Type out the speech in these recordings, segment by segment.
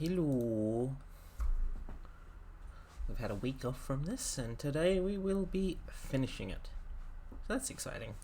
Hello. We've had a week off from this, and today we will be finishing it. So that's exciting.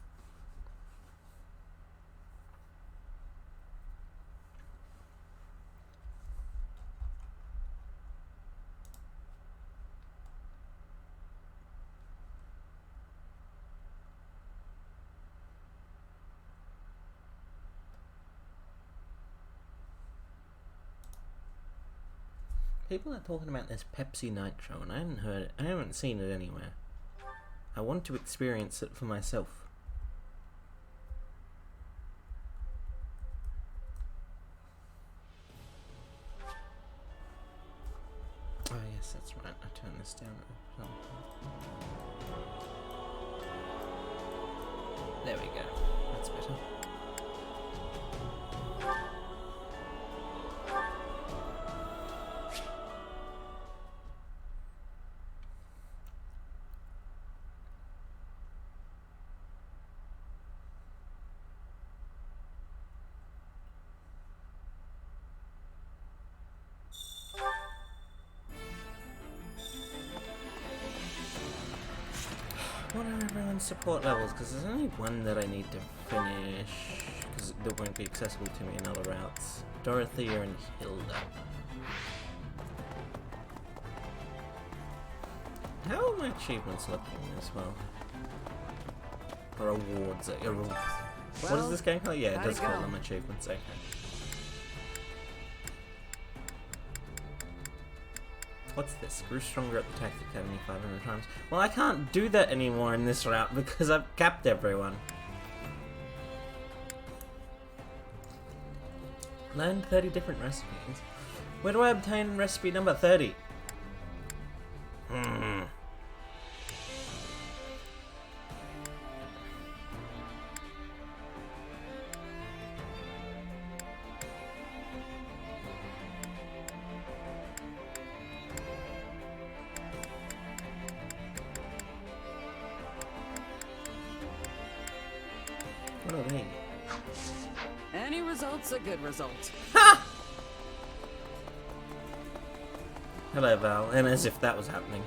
People are talking about this Pepsi Nitro, and I haven't heard it. I haven't seen it anywhere. I want to experience it for myself. Oh yes, that's right. I turned this down. There we go. That's better. What are everyone's support levels? Because there's only one that I need to finish, because that won't be accessible to me in other routes. Dorothea and Hilda. How are my achievements looking as well? Or awards? What is this game called? Yeah, it does call them achievements, okay. What's this? Grew stronger at the Tactic Academy 500 times. Well, I can't do that anymore in this route because I've capped everyone. Learned 30 different recipes. Where do I obtain recipe number 30? What are they? Any result's a good result. Ha! Hello, Val. And as if that was happening.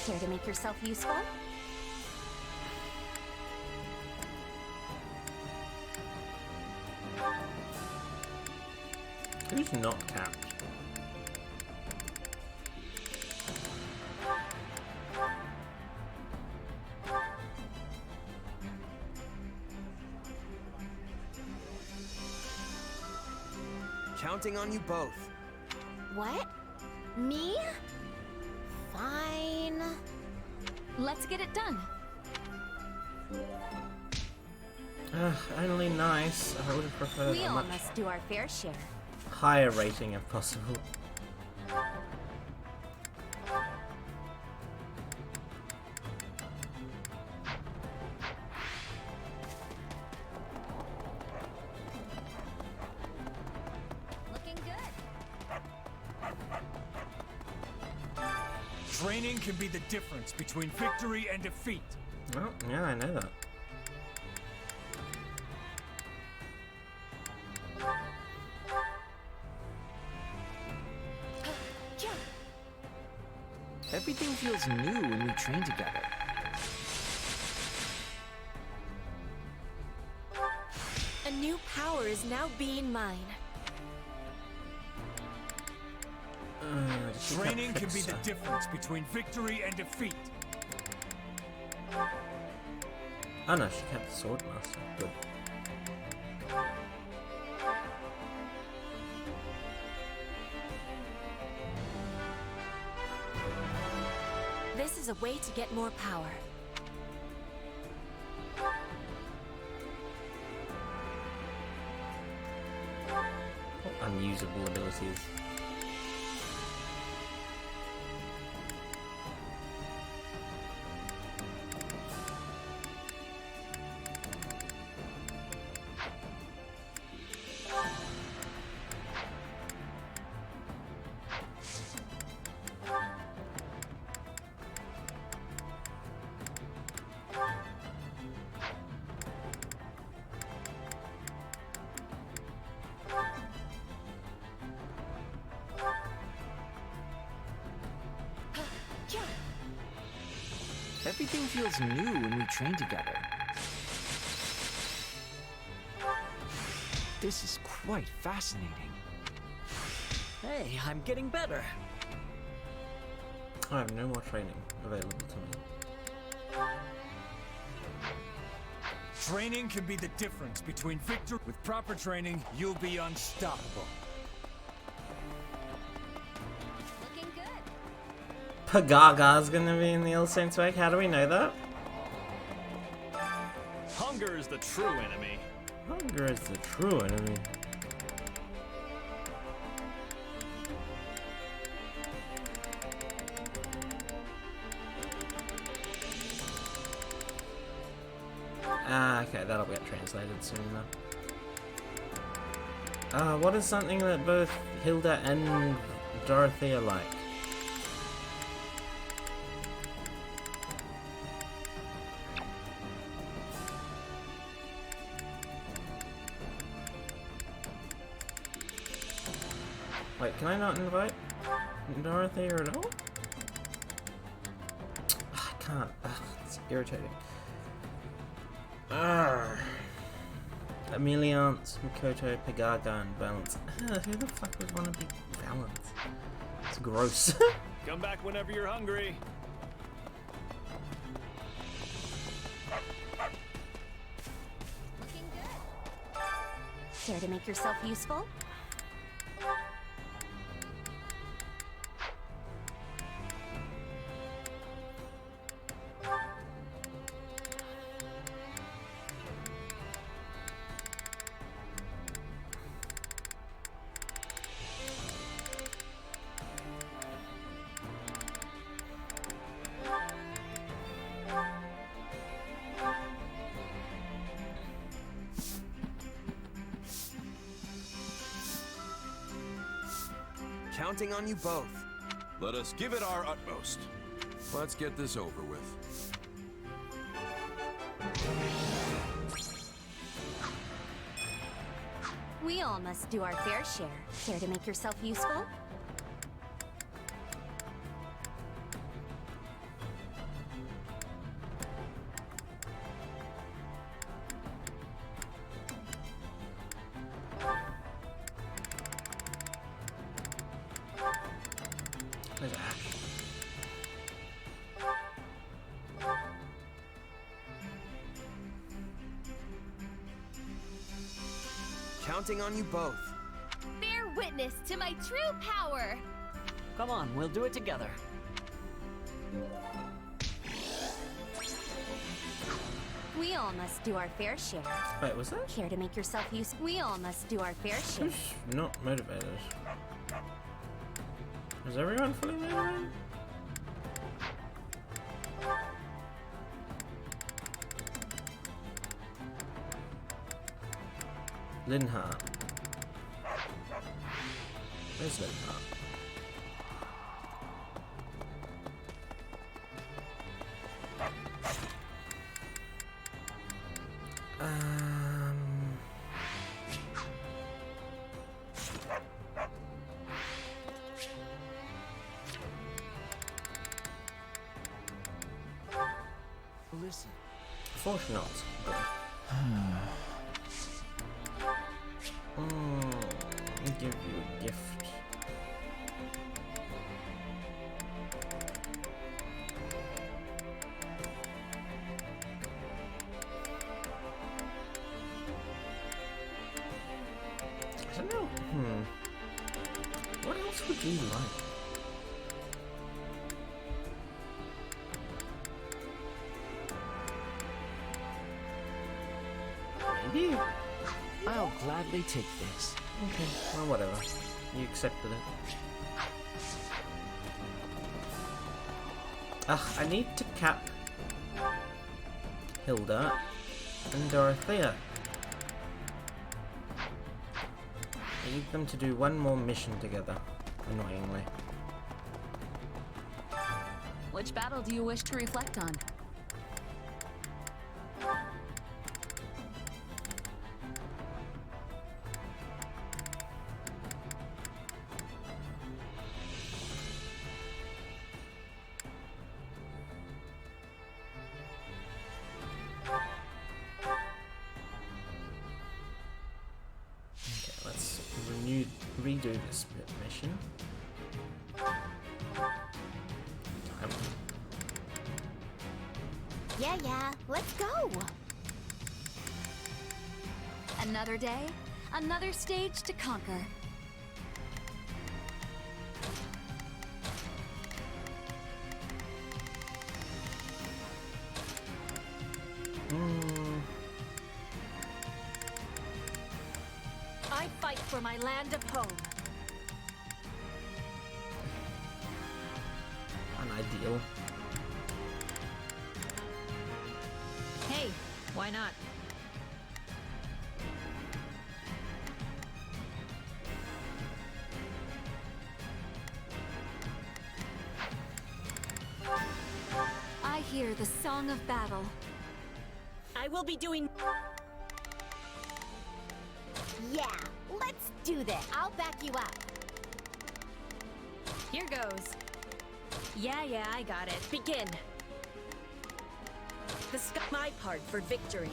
Care to make yourself useful? Who's not capped? Counting on you both. What? Me? Fine. Let's get it done. Only nice. I would have preferred We a all much must do our fair share. higher rating if possible. Looking good. Training can be the difference between victory and defeat. Well, yeah, I know that. Everything feels new when we train together. A new power is now being mine. She can't Training can fix be the that. difference between victory and defeat. Oh no, she kept the sword master. Good. This is a way to get more power. Unusable abilities. Everything feels new when we train together. This is quite fascinating. Hey, I'm getting better. I have no more training available to me. Training can be the difference between victory. With proper training, you'll be unstoppable. Looking good. Pagaga's gonna be in the Ill Saints Wake. How do we know that? Hunger is the true enemy. Hunger is the true enemy. Ah, okay, that'll get translated soon enough. What is something that both Hilda and Dorothea like? Wait, can I not invite Dorothea at all? I can't. It's irritating. Emeliance, Mikoto, Pagaga, and Balance. Who the fuck would want to be Balance? It's gross. Come back whenever you're hungry. Looking good. Care to make yourself useful? Counting on you both. Let us give it our utmost. Let's get this over with. We all must do our fair share. Care to make yourself useful? Where's Ash? Counting on you both. Bear witness to my true power! Come on, we'll do it together. We all must do our fair share. Wait, was that? Care to make yourself useful? We all must do our fair share. Who's not motivated? Is everyone fully motivated? Linhardt. Where's Linhardt? Listen. Fortunate. I'll give you a gift. I don't know. What else would you like? Maybe? I'll gladly take this. Okay, well, whatever. You accepted it. I need to cap Hilda and Dorothea. I need them to do one more mission together, annoyingly. Which battle do you wish to reflect on? redo this mission. Time. Yeah, let's go. Another day, another stage to conquer. I fight for my land of home. Unideal. Hey, why not? I hear the song of battle. I will be doing... Yeah, let's do this. I'll back you up. Here goes. Yeah, I got it. Begin. The sky my part for victory.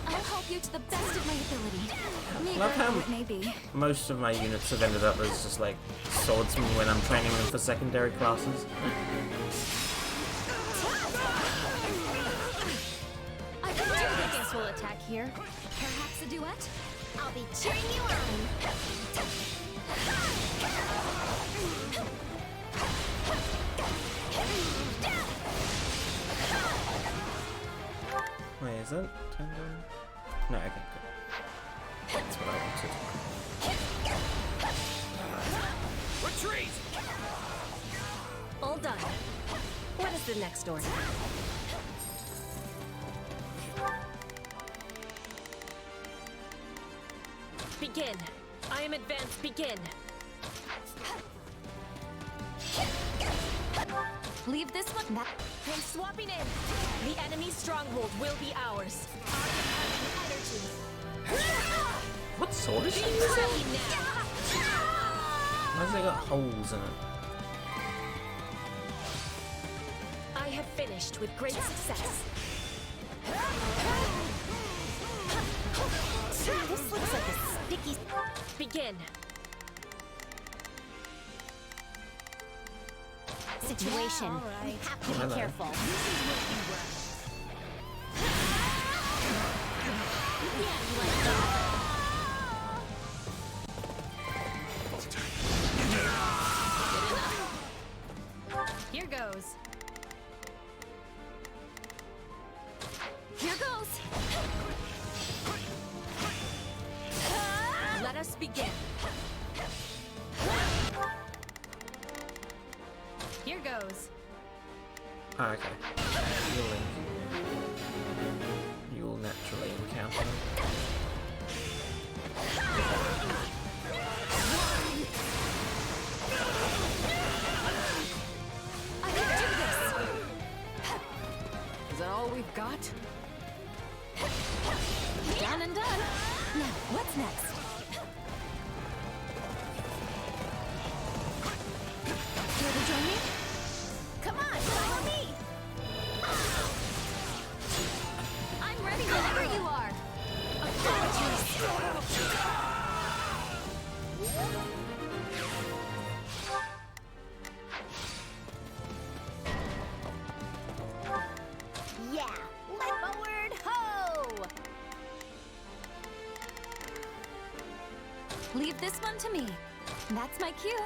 I'll help you to the best of my ability. Meager Love how though it may be. most of my units have ended up as just like swordsmen when I'm training them for secondary classes. I can do this. Guess we'll attack here. Perhaps a duet? I'll be cheering you on. Wait, is that turned on? No, okay, good. That's what I wanted. Retreat! All done. What is the next order? Begin. I am advanced. Begin. Leave this one. I'm swapping in. The enemy's stronghold will be ours. What sword is she Be using? ready now. Why's it got holes in it? I have finished with great success. This looks like a sticky... Begin. Situation. We have to be careful. Here goes. Here goes. Let us begin. Here goes. Ah, okay. You'll naturally encounter them. I can do this. Is that all we've got? Done and done. Now, what's next? Here to join me? Come on, follow me. I'm ready whenever you are. Yeah, let forward, ho! Leave this one to me. That's my cue.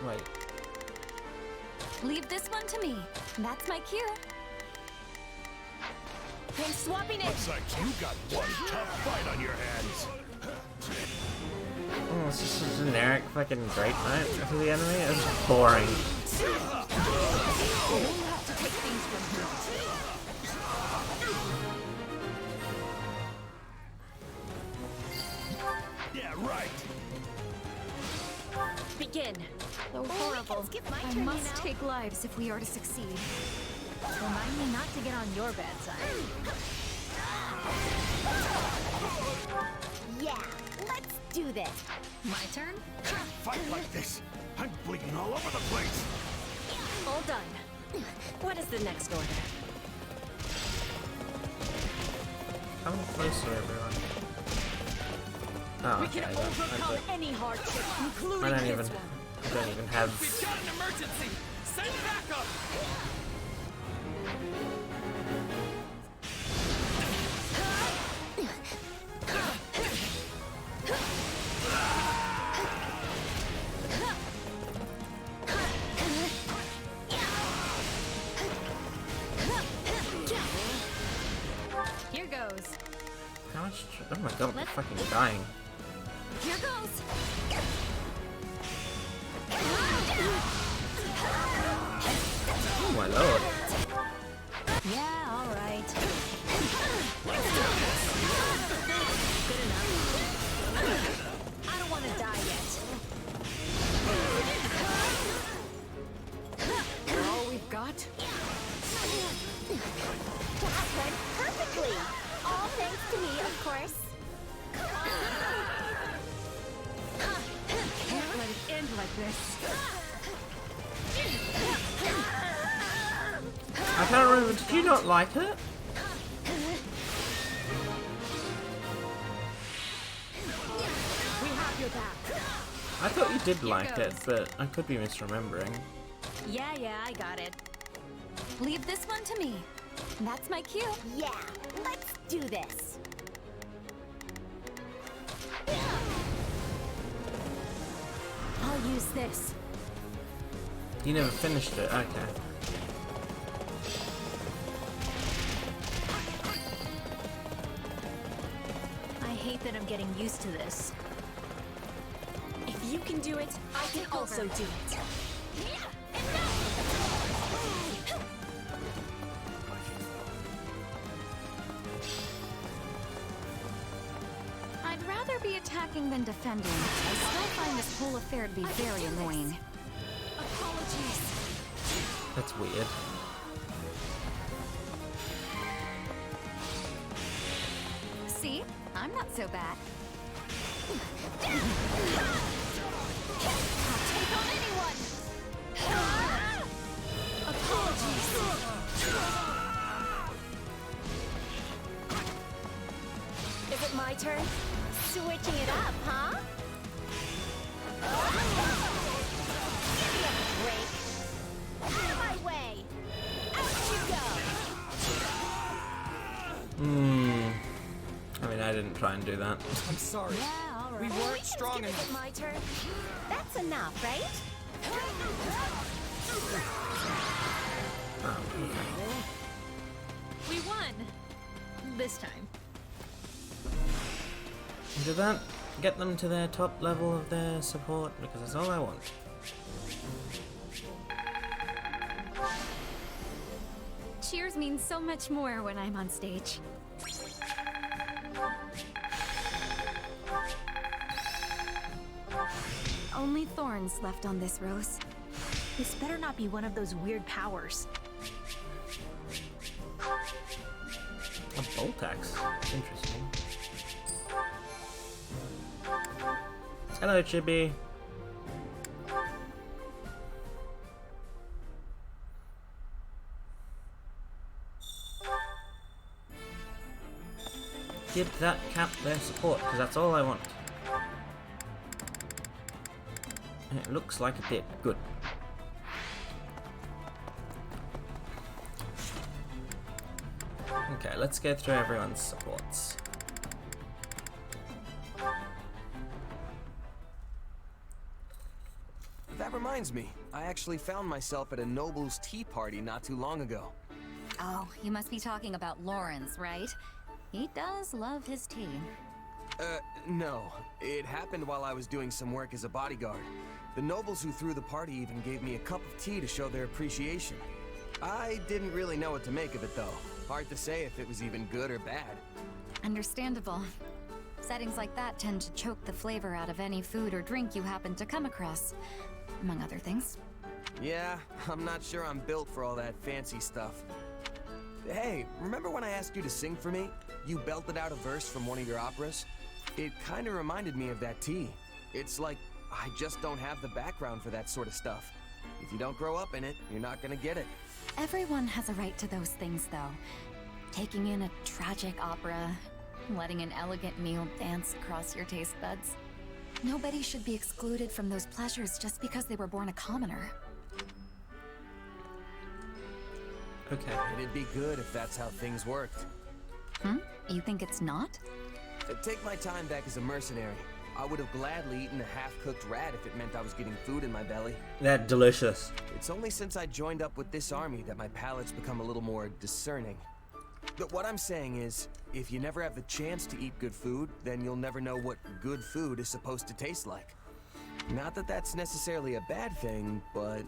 Wait. Leave this one to me. That's my cue. I'm swapping in. Looks like you got one tough fight on your hands. Oh, it's just a generic fucking great knight for the enemy? It's boring. We'll have to take things from here. Yeah, right. Begin. So horrible. skip my I turn, must you know. take lives if we are to succeed. Remind me not to get on your bad side. Yeah, let's do this. My turn? Fight like this. I'm bleeding all over the place. All done. What is the next order? Come closer, everyone. Oh, We okay. can I overcome any hardship, including don't this even. one. I don't even have. We've got an emergency! Send backup! Here goes. How much? Oh my god, I'm fucking dying. Here goes. Oh my lord. Yeah, all right. Good enough. I don't want to die yet. We're all we've got? That went perfectly. All thanks to me, of course. Can't let it end like this. I can't remember. Did you not like it? We have your back. I thought you did like it, but I could be misremembering. Yeah, I got it. Leave this one to me. That's my cue. Yeah, let's do this. I'll use this. You never finished it. Okay. I hate that I'm getting used to this. If you can do it, I can also do it. I'd rather be attacking than defending. I still find this whole affair to be very annoying. Apologies. That's weird. See? I'm not so bad. I'll take on anyone! Apologies. Is it my turn? Switching it up, huh? Give me a break. Out of my way. Out you go. I mean, I didn't try and do that. I'm sorry. Yeah, all right. We weren't strong Is enough. it my turn? That's enough, right? Oh, okay. We won. This time. Did that get them to their top level of their support? Because that's all I want. Cheers means so much more when I'm on stage. Only thorns left on this rose. This better not be one of those weird powers. A bolt axe. Interesting. Hello, Chibi. Give that cat their support, because that's all I want. It looks like it did. Good. Okay, let's go through everyone's supports. That reminds me, I actually found myself at a Noble's tea party not too long ago. Oh, you must be talking about Lawrence, right? He does love his tea. No. It happened while I was doing some work as a bodyguard. The nobles who threw the party even gave me a cup of tea to show their appreciation. I didn't really know what to make of it, though. Hard to say if it was even good or bad. Understandable. Settings like that tend to choke the flavor out of any food or drink you happen to come across, among other things. Yeah, I'm not sure I'm built for all that fancy stuff. Hey, remember when I asked you to sing for me? You belted out a verse from one of your operas? It kinda reminded me of that tea. It's like, I just don't have the background for that sort of stuff. If you don't grow up in it, you're not gonna get it. Everyone has a right to those things, though. Taking in a tragic opera, letting an elegant meal dance across your taste buds. Nobody should be excluded from those pleasures just because they were born a commoner. Okay. It'd be good if that's how things worked. You think it's not? To take my time back as a mercenary, I would have gladly eaten a half-cooked rat if it meant I was getting food in my belly. That delicious. It's only since I joined up with this army that my palate's become a little more discerning. But what I'm saying is, if you never have the chance to eat good food, then you'll never know what good food is supposed to taste like. Not that that's necessarily a bad thing, but...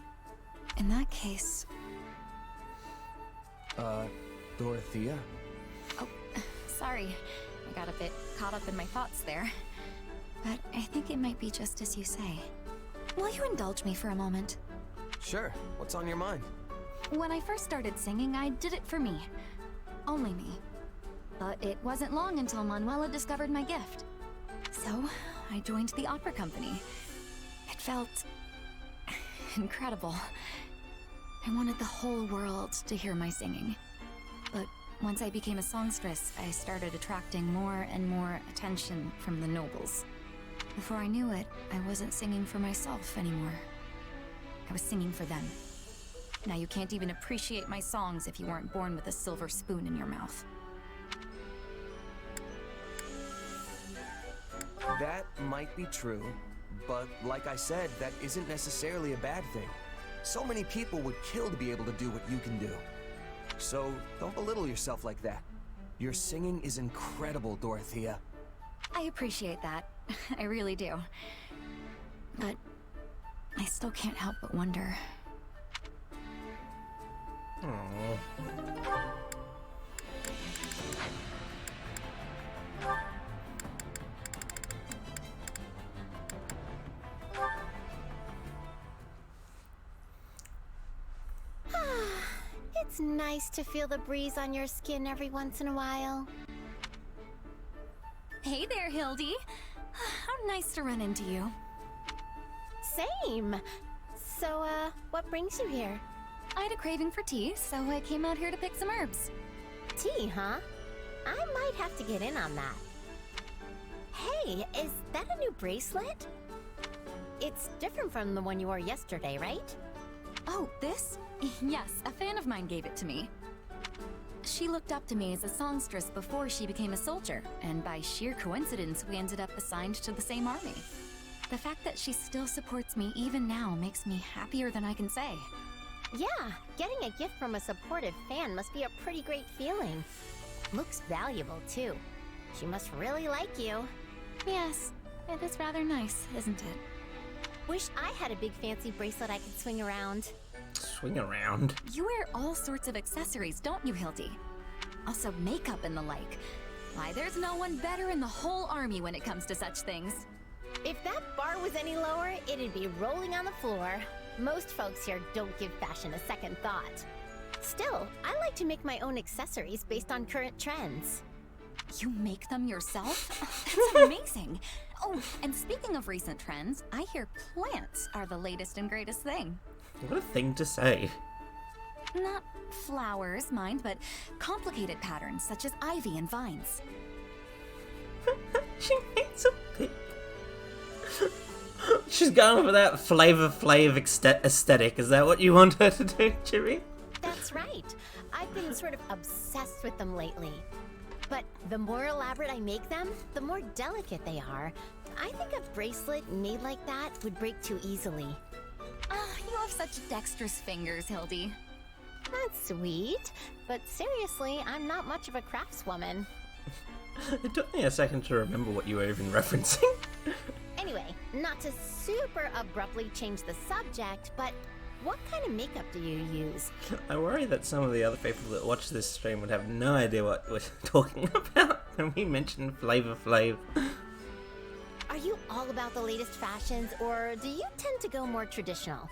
In that case... Dorothea? Oh, sorry. I got a bit caught up in my thoughts there. But I think it might be just as you say. Will you indulge me for a moment? Sure. What's on your mind? When I first started singing, I did it for me. Only me. But it wasn't long until Manuela discovered my gift. So, I joined the opera company. It felt... incredible. I wanted the whole world to hear my singing. But once I became a songstress, I started attracting more and more attention from the nobles. Before I knew it, I wasn't singing for myself anymore. I was singing for them. Now you can't even appreciate my songs if you weren't born with a silver spoon in your mouth. That might be true, but like I said, that isn't necessarily a bad thing. So many people would kill to be able to do what you can do. So don't belittle yourself like that. Your singing is incredible, Dorothea. I appreciate that. I really do. But I still can't help but wonder. Aww. It's nice to feel the breeze on your skin every once in a while. Hey there, Hildy. How nice to run into you. Same. So, what brings you here? I had a craving for tea, so I came out here to pick some herbs. Tea, huh? I might have to get in on that. Hey, is that a new bracelet? It's different from the one you wore yesterday, right? Oh, this? Yes, a fan of mine gave it to me. She looked up to me as a songstress before she became a soldier, and by sheer coincidence, we ended up assigned to the same army. The fact that she still supports me even now makes me happier than I can say. Yeah, getting a gift from a supportive fan must be a pretty great feeling. Looks valuable, too. She must really like you. Yes, it is rather nice, isn't it? Wish I had a big fancy bracelet I could swing around. Swing around? You wear all sorts of accessories, don't you, Hildy? Also makeup and the like. Why, there's no one better in the whole army when it comes to such things. If that bar was any lower, it'd be rolling on the floor. Most folks here don't give fashion a second thought. Still, I like to make my own accessories based on current trends. You make them yourself? That's amazing! Oh, and speaking of recent trends, I hear plants are the latest and greatest thing. What a thing to say. Not flowers, mind, but complicated patterns such as ivy and vines. She makes a pic. She's going for that Flavor Flav aesthetic. Is that what you want her to do, Jimmy? That's right. I've been sort of obsessed with them lately. But the more elaborate I make them, the more delicate they are. I think a bracelet made like that would break too easily. Ah, you have such dexterous fingers, Hildy. That's sweet. But seriously, I'm not much of a craftswoman. It took me a second to remember what you were even referencing. Anyway, not to super abruptly change the subject, but what kind of makeup do you use? I worry that some of the other people that watch this stream would have no idea what we're talking about when we mention Flavor Flav. Are you all about the latest fashions, or do you tend to go more traditional?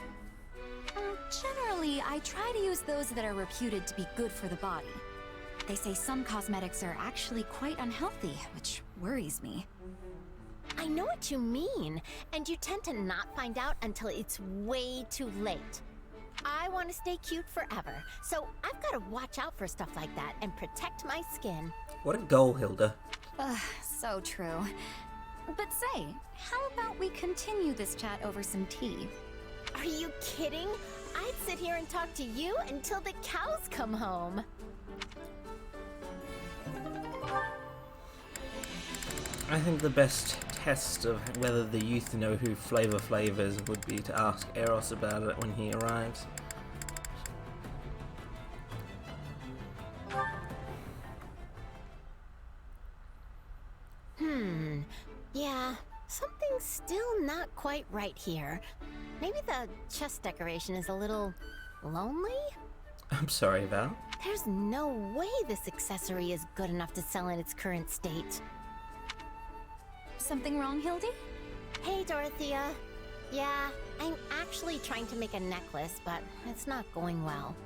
Generally, I try to use those that are reputed to be good for the body. They say some cosmetics are actually quite unhealthy, which worries me. I know what you mean, and you tend to not find out until it's way too late. I want to stay cute forever, so I've got to watch out for stuff like that and protect my skin. What a goal, Hilda. So true. But say, how about we continue this chat over some tea? Are you kidding? I'd sit here and talk to you until the cows come home. I think the best test of whether the youth know who Flavor Flav is would be to ask Eros about it when he arrives. Yeah, something's still not quite right here. Maybe the chest decoration is a little lonely? I'm sorry, Val. There's no way this accessory is good enough to sell in its current state. Something wrong, Hildy? Hey, Dorothea. Yeah, I'm actually trying to make a necklace, but it's not going well.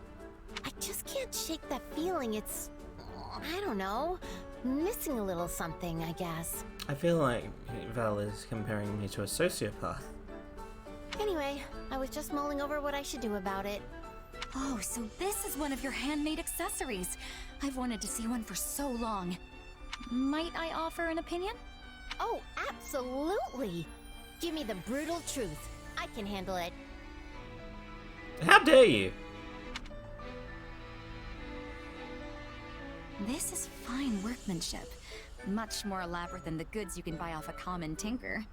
I just can't shake that feeling. It's, I don't know, missing a little something, I guess. I feel like Val is comparing me to a sociopath. Anyway, I was just mulling over what I should do about it. Oh, so this is one of your handmade accessories. I've wanted to see one for so long. Might I offer an opinion? Oh, absolutely! Give me the brutal truth. I can handle it. How dare you? This is fine workmanship. Much more elaborate than the goods you can buy off a common tinker.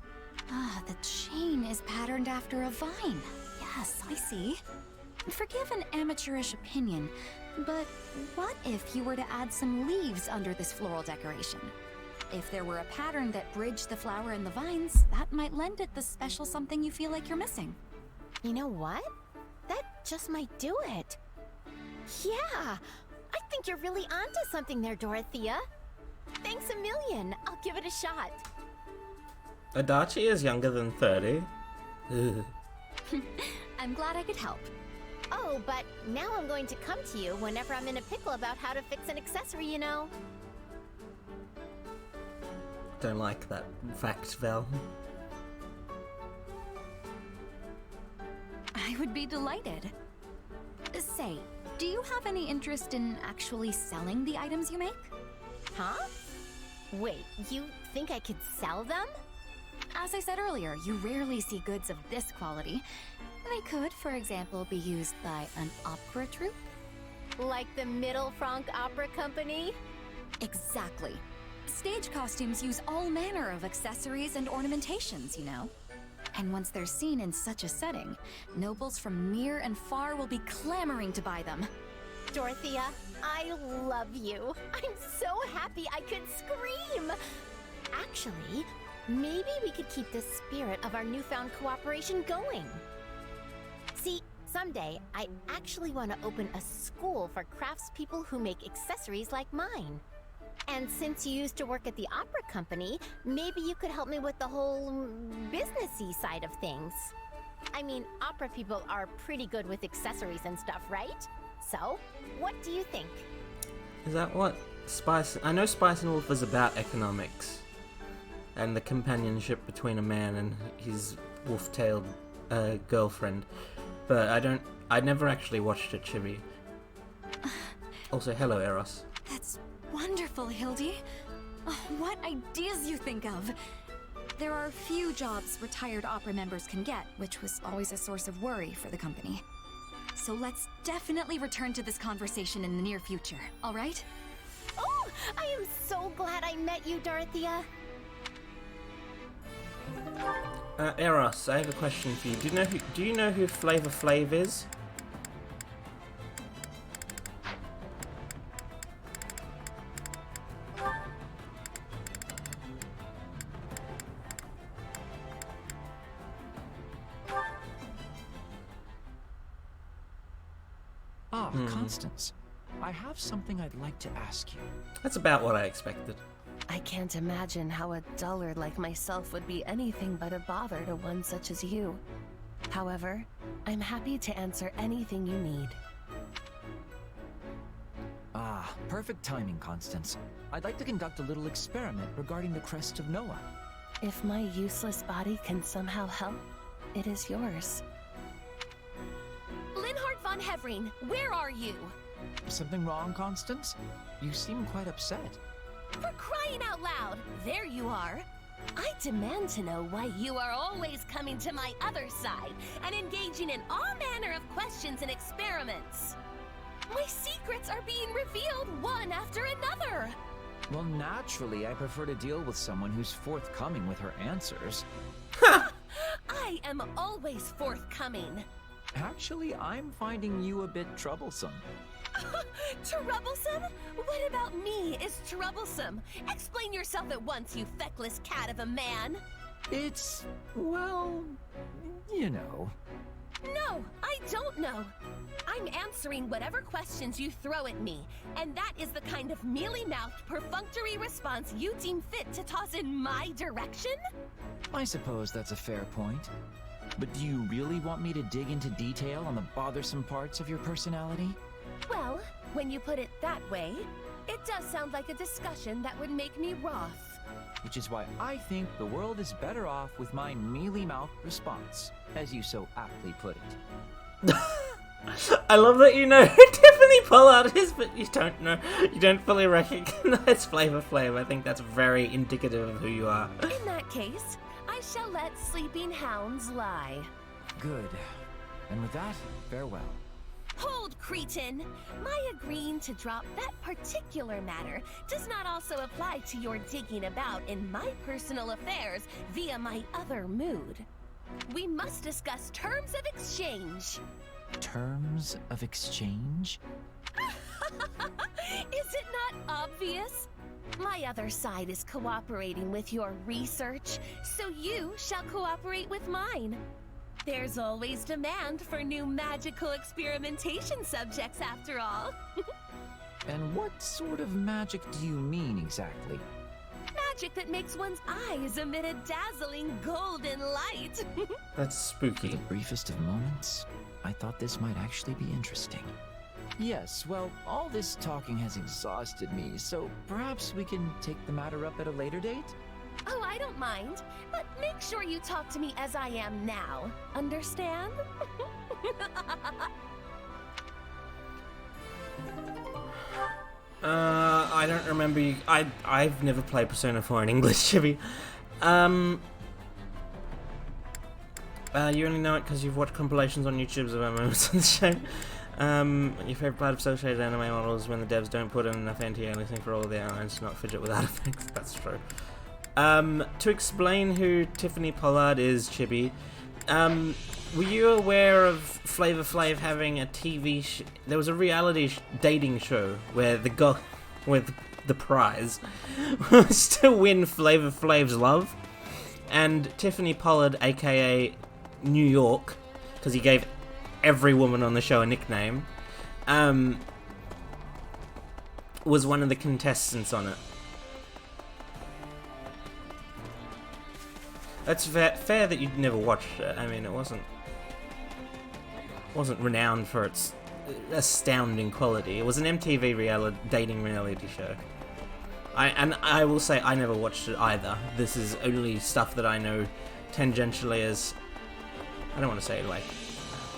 Ah, the chain is patterned after a vine. Yes, I see. Forgive an amateurish opinion, but what if you were to add some leaves under this floral decoration? If there were a pattern that bridged the flower and the vines, that might lend it the special something you feel like you're missing. You know what? That just might do it. Yeah! I think you're really onto something there, Dorothea. Thanks a million. I'll give it a shot. Adachi is younger than 30? Ugh. I'm glad I could help. Oh, but now I'm going to come to you whenever I'm in a pickle about how to fix an accessory, you know. Don't like that fact, Val. I would be delighted. Say, do you have any interest in actually selling the items you make? Huh? Wait, you think I could sell them? As I said earlier, you rarely see goods of this quality. They could, for example, be used by an opera troupe. Like the Middle Franc Opera Company? Exactly. Stage costumes use all manner of accessories and ornamentations, you know. And once they're seen in such a setting, nobles from near and far will be clamoring to buy them. Dorothea, I love you. I'm so happy I could scream. Actually, maybe we could keep the spirit of our newfound cooperation going. See, someday I actually want to open a school for craftspeople who make accessories like mine. And since you used to work at the opera company, maybe you could help me with the whole businessy side of things. I mean, opera people are pretty good with accessories and stuff, right? So, what do you think? Is that what I know Spice and Wolf is about economics and the companionship between a man and his wolf-tailed girlfriend, but I never actually watched a chibi. Also, hello, Eros. That's wonderful, Hildy. Oh, what ideas you think of. There are few jobs retired opera members can get, which was always a source of worry for the company. So let's definitely return to this conversation in the near future, all right? Oh, I am so glad I met you, Dorothea. Eros, I have a question for you. Do you know who Flavor Flav is? Ah, Constance. I have something I'd like to ask you. That's about what I expected. I can't imagine how a dullard like myself would be anything but a bother to one such as you. However, I'm happy to answer anything you need. Ah, perfect timing, Constance. I'd like to conduct a little experiment regarding the crest of Noah. If my useless body can somehow help, it is yours. Linhart von Hevreen, where are you? Something wrong, Constance? You seem quite upset. For crying out loud! There you are! I demand to know why you are always coming to my other side and engaging in all manner of questions and experiments. My secrets are being revealed one after another. Well, naturally, I prefer to deal with someone who's forthcoming with her answers. I am always forthcoming. Actually, I'm finding you a bit troublesome. Troublesome? What about me is troublesome? Explain yourself at once, you feckless cat of a man. It's, well, you know. No, I don't know. I'm answering whatever questions you throw at me, and that is the kind of mealy-mouthed, perfunctory response you deem fit to toss in my direction? I suppose that's a fair point. But do you really want me to dig into detail on the bothersome parts of your personality? Well, when you put it that way, it does sound like a discussion that would make me wroth. Which is why I think the world is better off with my mealy-mouthed response, as you so aptly put it. I love that you know who Tiffany Pollard is, but you don't fully recognize Flavor Flav. I think that's very indicative of who you are. In that case, I shall let sleeping hounds lie. Good. And with that, farewell. Hold, cretin! My agreeing to drop that particular matter does not also apply to your digging about in my personal affairs via my other mood. We must discuss terms of exchange. Terms of exchange? Is it not obvious? My other side is cooperating with your research, so you shall cooperate with mine. There's always demand for new magical experimentation subjects, after all. And what sort of magic do you mean exactly? Magic that makes one's eyes emit a dazzling golden light. That's spooky. For the briefest of moments, I thought this might actually be interesting. Yes, well, all this talking has exhausted me, so perhaps we can take the matter up at a later date? Oh, I don't mind, but make sure you talk to me as I am now. Understand? I don't remember you. I've never played Persona 4 in English, Chibi. You only know it because you've watched compilations on YouTube of MMOs on the show. Your favorite part of associated anime models when the devs don't put in enough anti-aliasing for all the outlines to not fidget without effects. That's true. To explain who Tiffany Pollard is, Chibi, were you aware of Flavor Flav having a TV there was a reality dating show where the prize was to win Flavor Flav's love, and Tiffany Pollard, aka New York, because he gave every woman on the show a nickname, was one of the contestants on it. That's fair that you'd never watched it. I mean, it wasn't renowned for its astounding quality. It was an MTV dating reality show. I will say I never watched it either. This is only stuff that I know tangentially as, I don't want to say like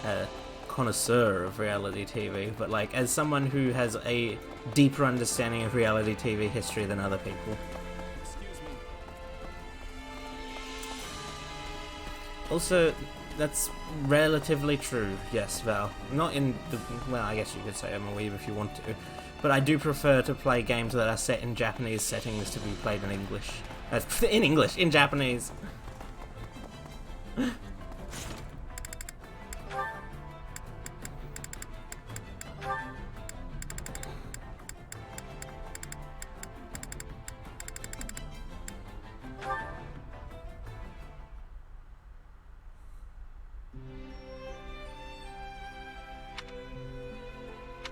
a connoisseur of reality TV, but like as someone who has a deeper understanding of reality TV history than other people. Also, that's relatively true, yes, Val. Not in the... well, I guess you could say I'm a weeb if you want to. But I do prefer to play games that are set in Japanese settings to be played in English. In Japanese.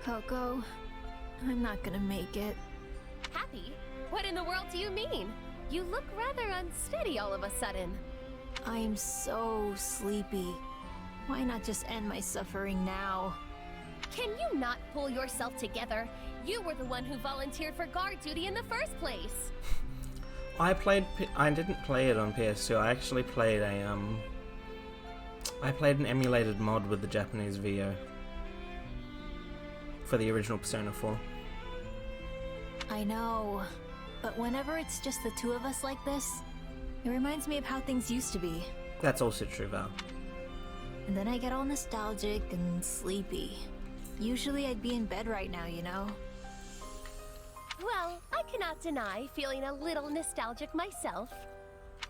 Coco, I'm not gonna make it. Happy? What in the world do you mean? You look rather unsteady all of a sudden. I'm so sleepy. Why not just end my suffering now? Can you not pull yourself together? You were the one who volunteered for guard duty in the first place. I didn't play it on PS2. I actually played I played an emulated mod with the Japanese VO for the original Persona 4. I know. but whenever it's just the two of us like this, it reminds me of how things used to be. That's also true, Val. And then I get all nostalgic and sleepy. Usually I'd be in bed right now, you know? Well, I cannot deny feeling a little nostalgic myself.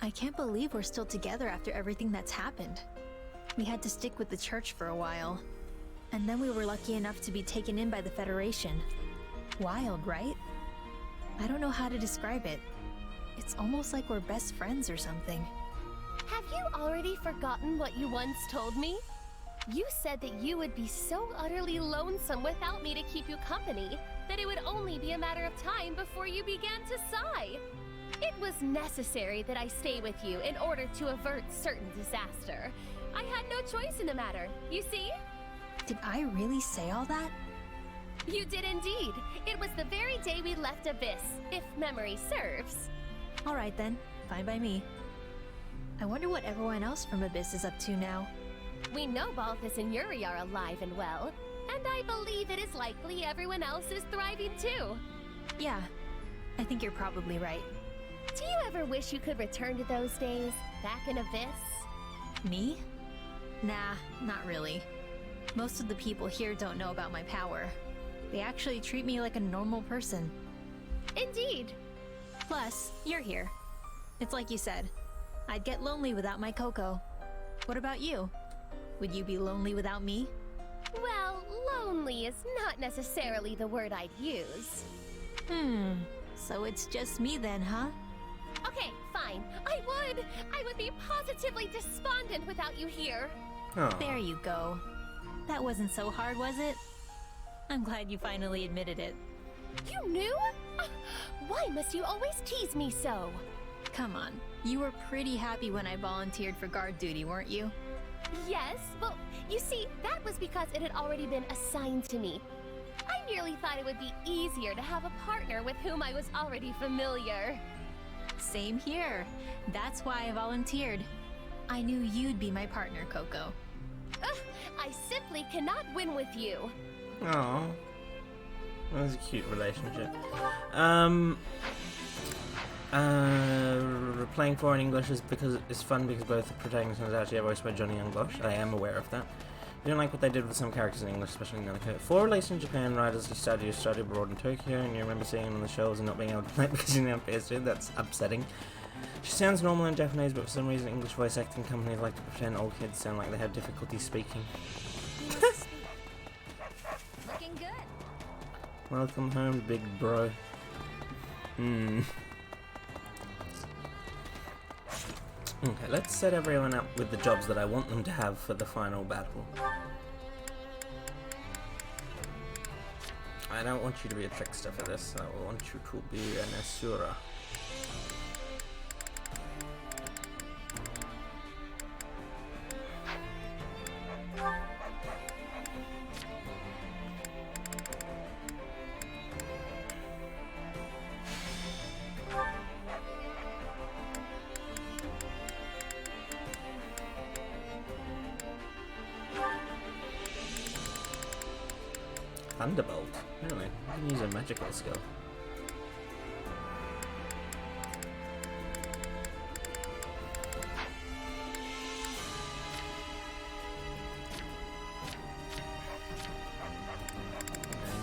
I can't believe we're still together after everything that's happened. We had to stick with the church for a while. And then we were lucky enough to be taken in by the Federation. Wild, right? I don't know how to describe it. It's almost like we're best friends or something. Have you already forgotten what you once told me? You said that you would be so utterly lonesome without me to keep you company that it would only be a matter of time before you began to sigh. It was necessary that I stay with you in order to avert certain disaster. I had no choice in the matter, you see? Did I really say all that? You did indeed. It was the very day we left Abyss, if memory serves. Alright then, fine by me. I wonder what everyone else from Abyss is up to now. We know Balthus and Yuri are alive and well, and I believe it is likely everyone else is thriving too. Yeah, I think you're probably right. Do you ever wish you could return to those days, back in Abyss? Me? Nah, not really. Most of the people here don't know about my power. They actually treat me like a normal person. Indeed. Plus, you're here. It's like you said, I'd get lonely without my Coco. What about you? Would you be lonely without me? Well, lonely is not necessarily the word I'd use. So it's just me then, huh? Okay, fine. I would be positively despondent without you here. Oh. There you go. That wasn't so hard, was it? I'm glad you finally admitted it. You knew? Why must you always tease me so? Come on. You were pretty happy when I volunteered for guard duty, weren't you? Yes, well, you see, that was because it had already been assigned to me. I merely thought it would be easier to have a partner with whom I was already familiar. Same here. That's why I volunteered. I knew you'd be my partner, Coco. I simply cannot win with you. Oh, that was a cute relationship. Playing foreign English is because it's fun because both the protagonists are actually voiced by Johnny Youngbosh. I am aware of that. I don't like what they did with some characters in English, especially in Nanako. For released in Japan, writers you study abroad in Tokyo, and you remember seeing them on the shows and not being able to play it because you didn't have PS2. That's upsetting. She sounds normal in Japanese, but for some reason English voice acting companies like to pretend old kids sound like they have difficulty speaking. Looking good. Welcome home, big bro. Okay, let's set everyone up with the jobs that I want them to have for the final battle. I don't want you to be a trickster for this, I want you to be an Asura. Thunderbolt? Really? I can use a magical skill.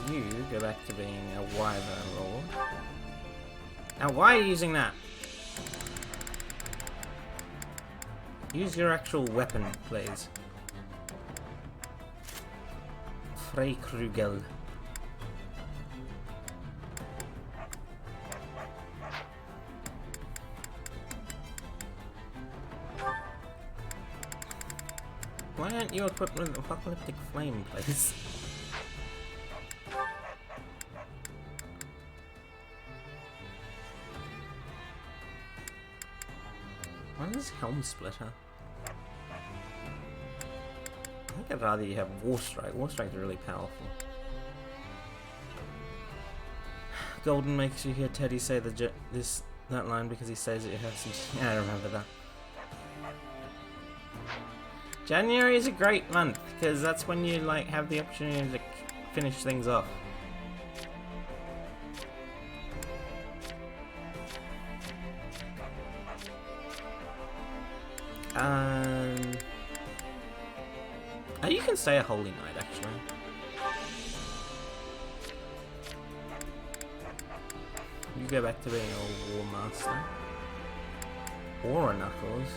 Now you go back to being a wyvern lord. Now why are you using that? Use your actual weapon, please. Freikrugel. Why aren't you equipped with apocalyptic flame, please? Why is Helm Splitter? I think I'd rather you have War Strike. War Strike's really powerful. Golden makes you hear Teddy say that line because he says that you have some. Yeah, I remember that. January is a great month because that's when you like have the opportunity to finish things off. Oh, you can stay a Holy Knight, actually. You go back to being a War Master. Or a Knuckles.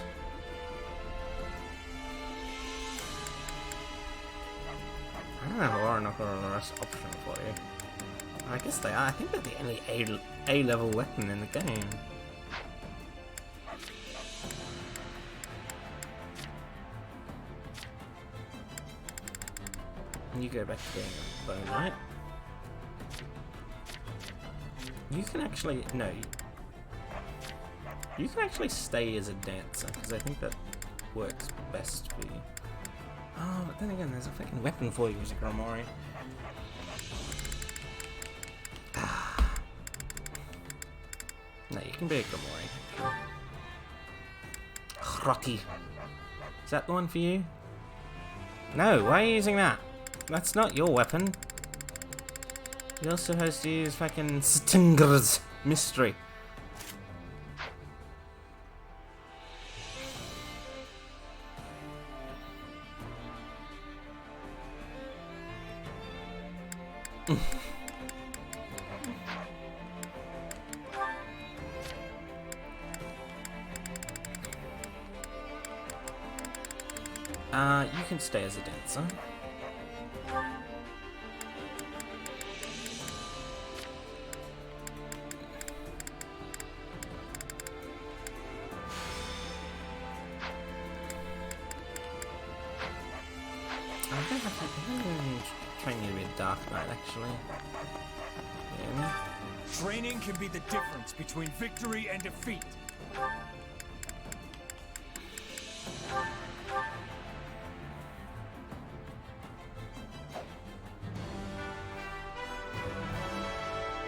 I don't know if War and Knuckles are the best option for you. I guess they are. I think they're the only A-level weapon in the game. And you go back to being a Bow Knight. You can actually... No. You can actually stay as a dancer, because I think that works best for you. Oh, but then again, there's a fucking weapon for you as a Grimoire. No, you can be a Grimoire. Hrotty. Is that the one for you? No, why are you using that? That's not your weapon. You're supposed to use fucking Stinger's Mystery. You can stay as a dancer. I'm gonna have to train you to be a Dark Knight, actually. Yeah. Training can be the difference between victory and defeat.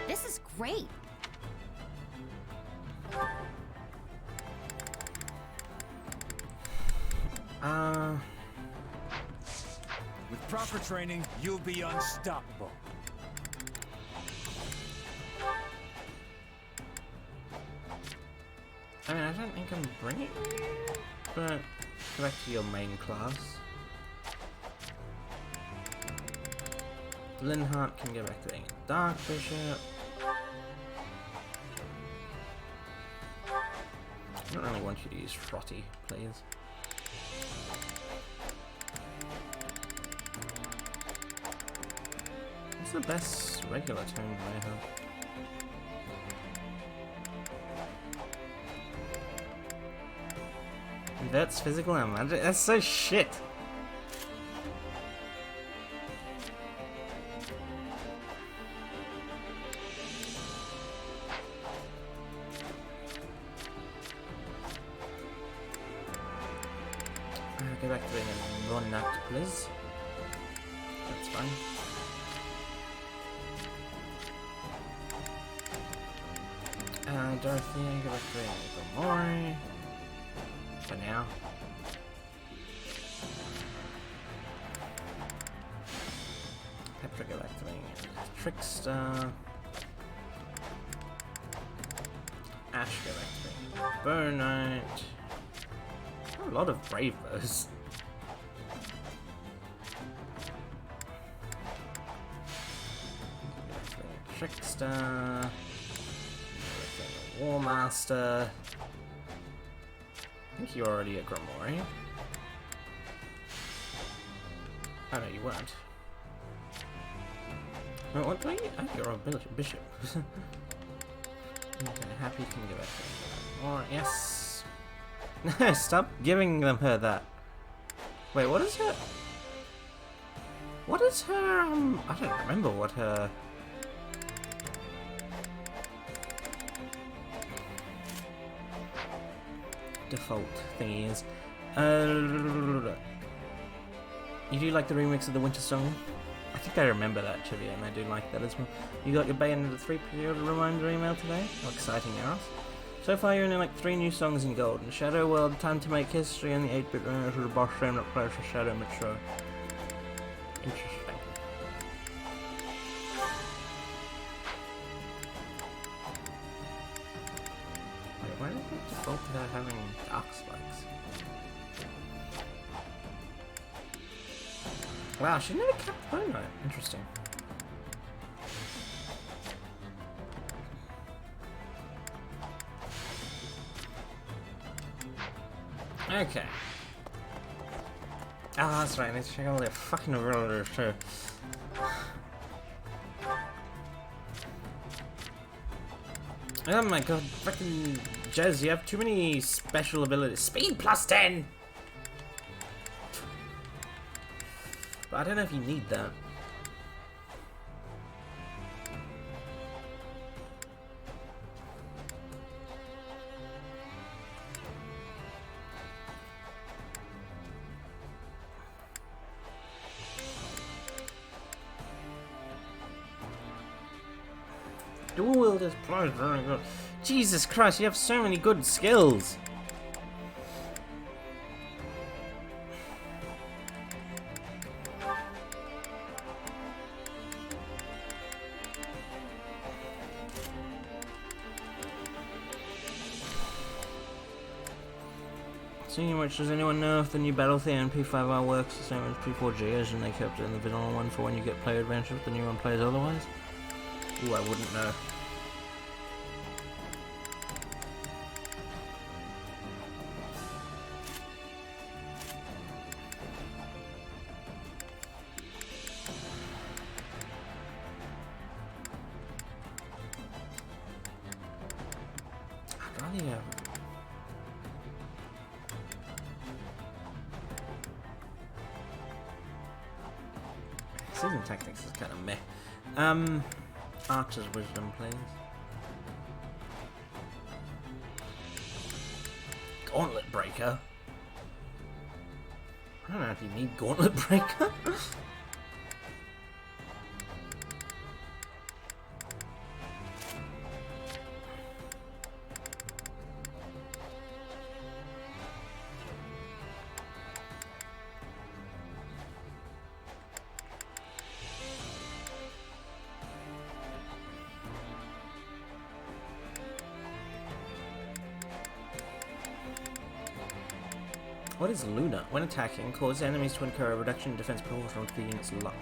This is great. With proper training, you'll be unstoppable. I mean, I don't think I'm bringing you, but go back to your main class. Linhardt can go back to being a Dark Bishop. I don't really want you to use Frotty, please. What's the best regular tone I have? That's physical and magic? That's so shit! Go back to being a non-nut, please. That's fine. Dorothy, go back to being a Grimoire. For now. Petra, go back to being a Trickster. Ash, go back to being a Bow Knight. A lot of brave bows. Trickster. War Master. I think you're already a Grimoire. Oh no, you weren't. Wait, what do you? Oh, you're a bishop. Okay, Happy can give it. Or yes. No, stop giving her that. Wait, what is her? What is her? I don't remember what her. Default thingy is. You do like the remix of the Winter Song? I think I remember that trivia, and I do like that as well. You got your Bayonetta 3 pre-order reminder email today? How exciting, Eros. So far, you're in like 3 new songs in gold. In Shadow World, Time to Make History, and the 8-bit remix of the boss frame that plays for Shadow Mature. Interesting. Wait, why did it fault without having dark spikes. Wow, she never kept the bone knight. Interesting. Okay. Ah, that's right. I need to check all their fucking rollers too. Oh my god, fucking Jez, you have too many special abilities. Speed plus 10! But I don't know if you need that. Dual wielders plus very good. Jesus Christ, you have so many good skills. Speaking of which, does anyone know if the new Battle Theory P5R works the same as P4G is and they kept it in the vanilla one for when you get player advantage if the new one plays otherwise? Ooh, I wouldn't know. I'd rather have... Season Tactics is kind of meh. Archer's Wisdom, please. Gauntlet Breaker? I don't know if you need Gauntlet Breaker. What is Luna? When attacking, cause enemies to incur a reduction in defense proportional to the unit's luck.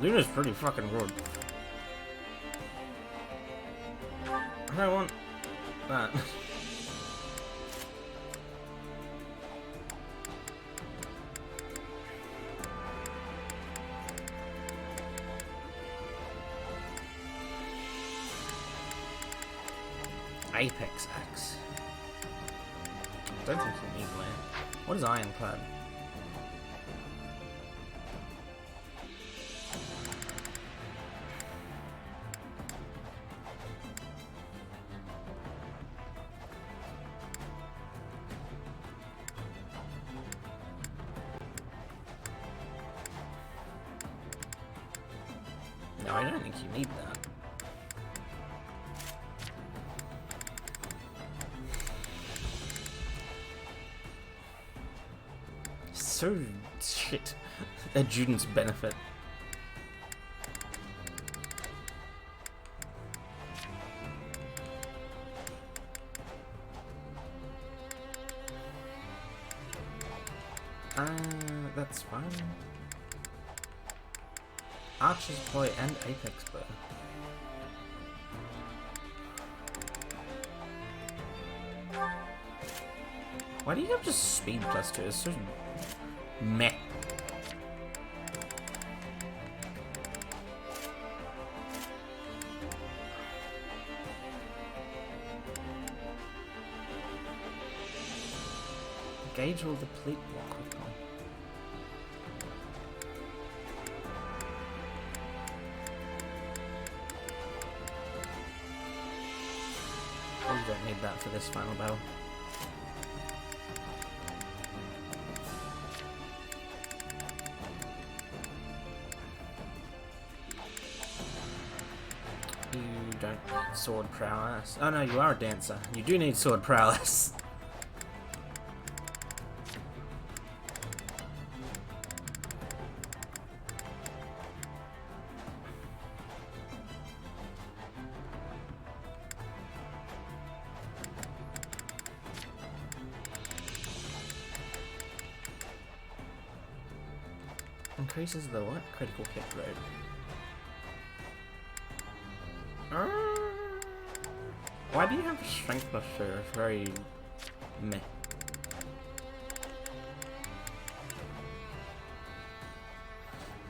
Luna's pretty fucking good. I don't want that. Apex Axe. I don't think you need land. What is Ironclad? No, I don't think you need that. So shit. Adjutant's benefit. That's fine. Archer's Boy and Apex Bow. Why do you have just speed plus 2? It's so meh. Gauge will deplete more quickly. Oh, you don't need that for this final battle. You don't need sword prowess. Oh no, you are a dancer. You do need sword prowess. Increases the what? Critical hit rate. Why do you have strength buster? It's very meh.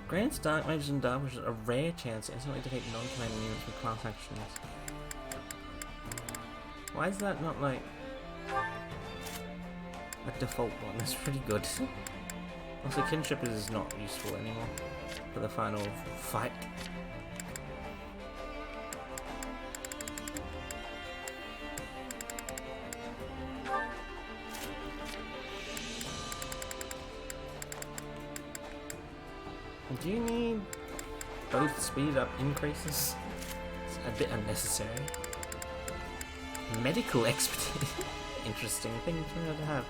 Grants dark mages and dark wizards a rare chance to instantly defeat non-commanding units with class actions. Why is that not like a default one? That's pretty good. Also, kinship is not useful anymore for the final fight. Do you need both speed up increases? It's a bit unnecessary. Medical expertise. Interesting thing to have.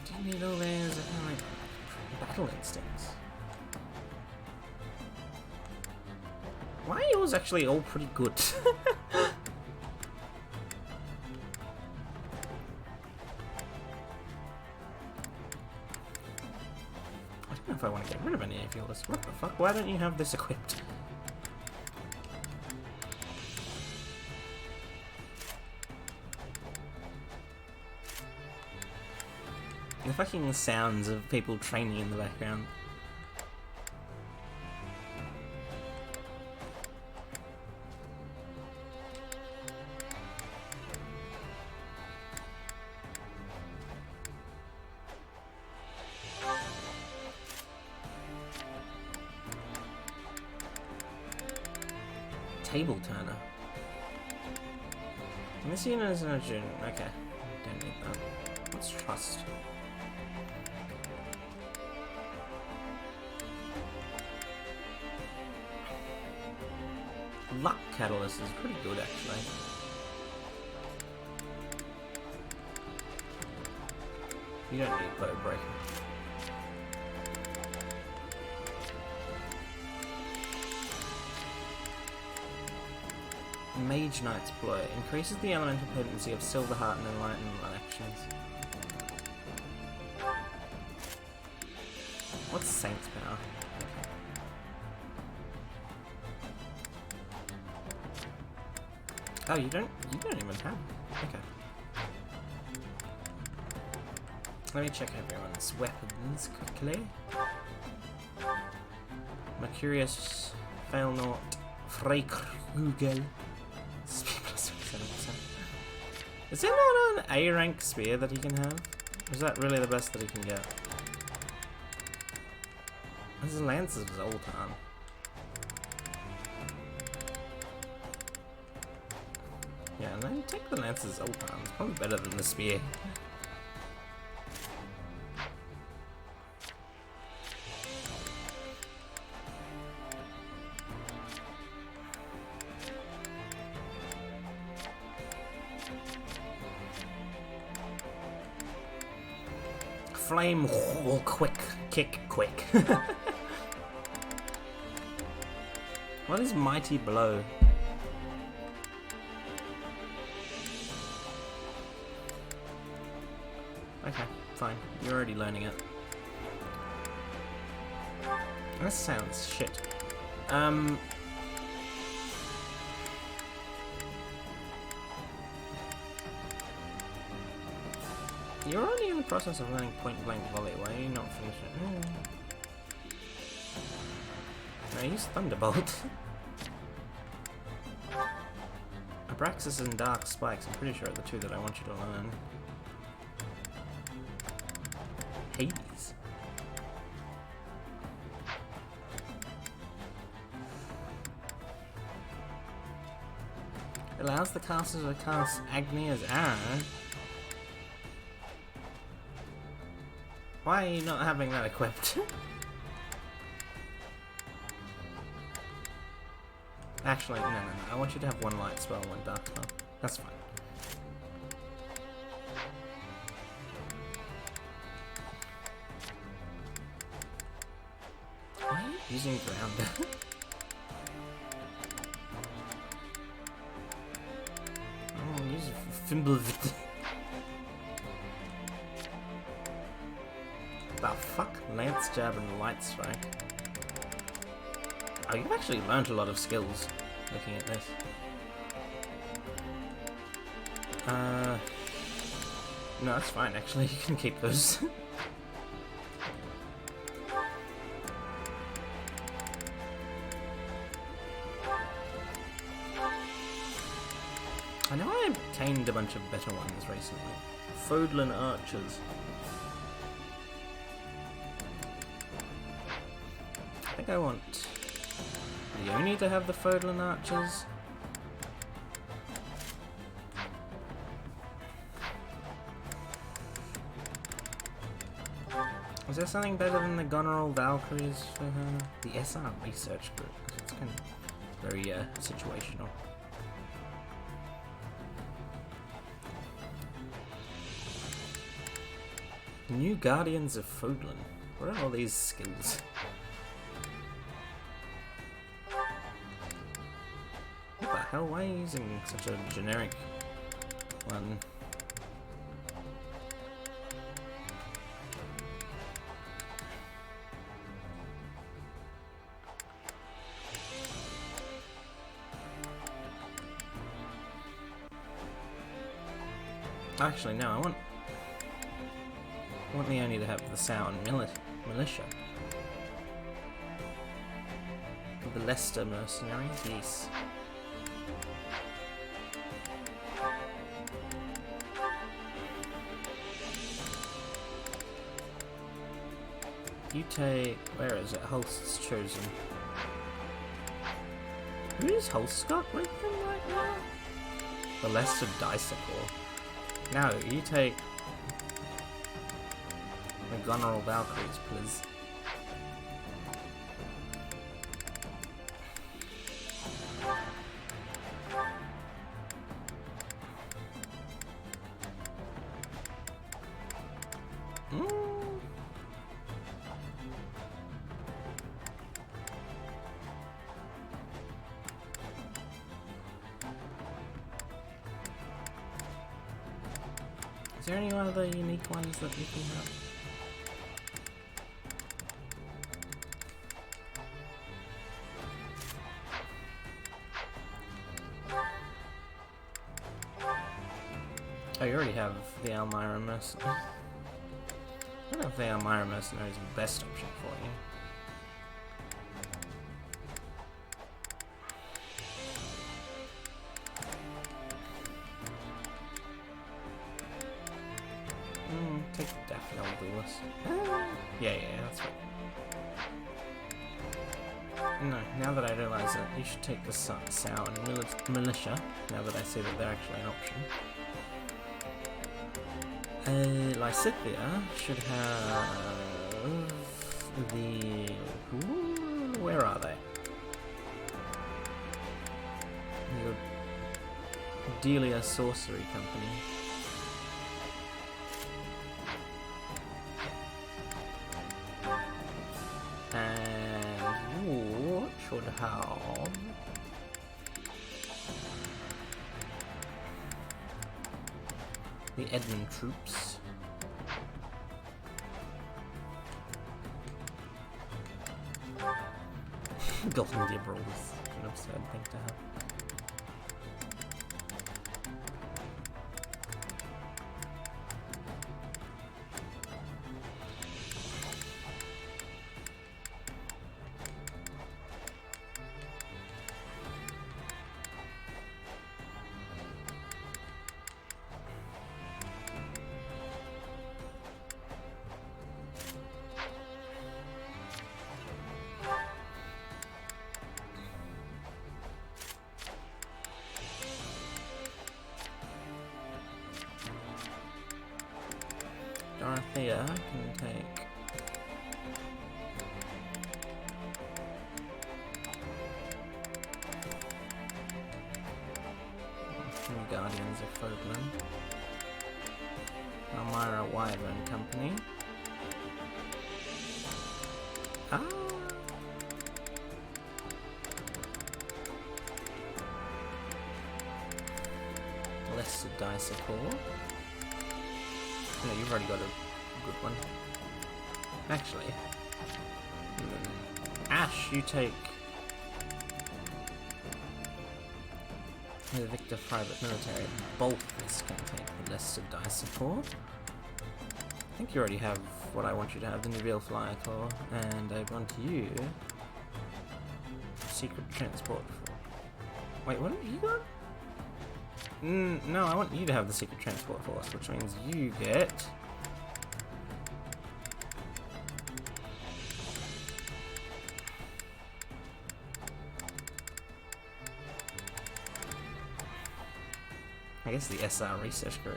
Do you need all those like battle instincts? Why are yours actually all pretty good? If I want to get rid of any of yours. What the fuck? Why don't you have this equipped? The fucking sounds of people training in the background. Table turner. And this unit is an agent. Okay. Don't need that. Let's trust. Luck catalyst is pretty good actually. You don't need bow breaker. Mage Knight's Blow increases the elemental potency of Silver Heart and Enlightenment actions. What's Saint's Power? Oh, you don't even have. Okay. Let me check everyone's weapons quickly. Mercurius, Failnaught, Freykugel. Is there not an A rank spear that he can have? Or is that really the best that he can get? His lance is Zoltan. Yeah, and then take the lance as Zoltan. It's probably better than the spear. Flame quick kick quick. What is Mighty Blow? Okay, fine. You're already learning it. That sounds shit. You're already in the process of learning point blank volley. Why are you not finishing it? No, use Thunderbolt. Abraxas and Dark Spikes, I'm pretty sure are the two that I want you to learn. Hades. Allows the caster to cast Agni as arrow. Why are you not having that equipped? Actually, no. I want you to have one light spell, one dark spell. That's fine. Why are you using ground? Oh, use Fimbulvit. The fuck? Lance Jab and Light Strike. Oh, you've actually learned a lot of skills looking at this. No, that's fine actually, you can keep those. I know I obtained a bunch of better ones recently. Fodlan Archers. I think I want Leonie to have the Fodlan Archers. Is there something better than the Goneril Valkyries for her? The SR Research Group. It's kind of very situational. New Guardians of Fodlan. What are all these skills? What the hell? Why are you using such a generic one? Actually, no, I want Leonie to have the sound militia. The Leicester mercenaries, yes. You take, where is it? Holst's chosen. Who is Holst got with them right now? The Leicester Dicycle. No, you take the Goneril Valkyries, please. Is there any other unique ones that we can have? Oh, you already have the Elmira Mercenary. I don't know if the Elmira Mercenary is the best option for you. Take the Daffodil Duelist. Yeah, that's right. No, now that I realise that, you should take the Sow and Militia, now that I see that they're actually an option. Lysithia should have the... Ooh, where are they? Your Delia Sorcery Company. And you should have the Edmund troops. Golden Deer Brawl is an absurd thing to have. Dorothea can take Guardians of Fodlan. Elmira Wyvern Company. Blessed Dice-A-Core. No, you've already got a good one. Actually, Ash, you take the Victor Private Military. Bolt is going to take the lesser Dice-A-Core. I think you already have what I want you to have, the Wildfire Core, and I want you Secret Transport. Wait, what have you got? No, I want you to have the Secret Transport Force, which means you get I guess the SR Research Group.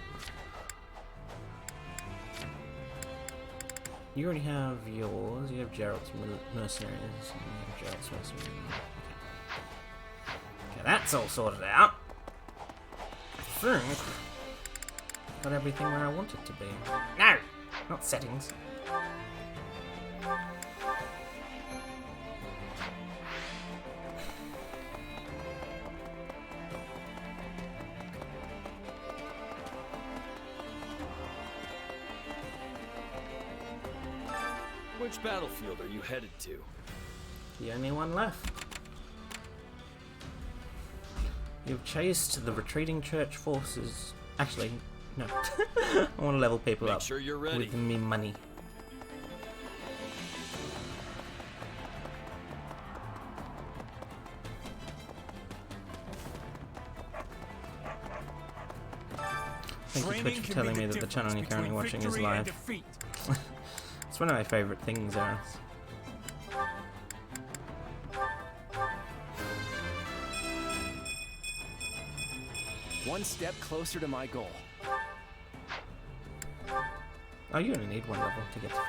You already have yours. You have Gerald's Mercenaries. And you have Gerald's Mercenaries. Okay, that's all sorted out. I think got everything where I want it to be. No, not settings. Which battlefield are you headed to? The only one left. You've chased the retreating church forces. Actually, no. I want to level people up. Make sure you're ready. With me money. Thank you, Twitch, for telling me that the channel you're currently watching is live. It's one of my favorite things, Eris. One step closer to my goal. Oh, you only need one level to get to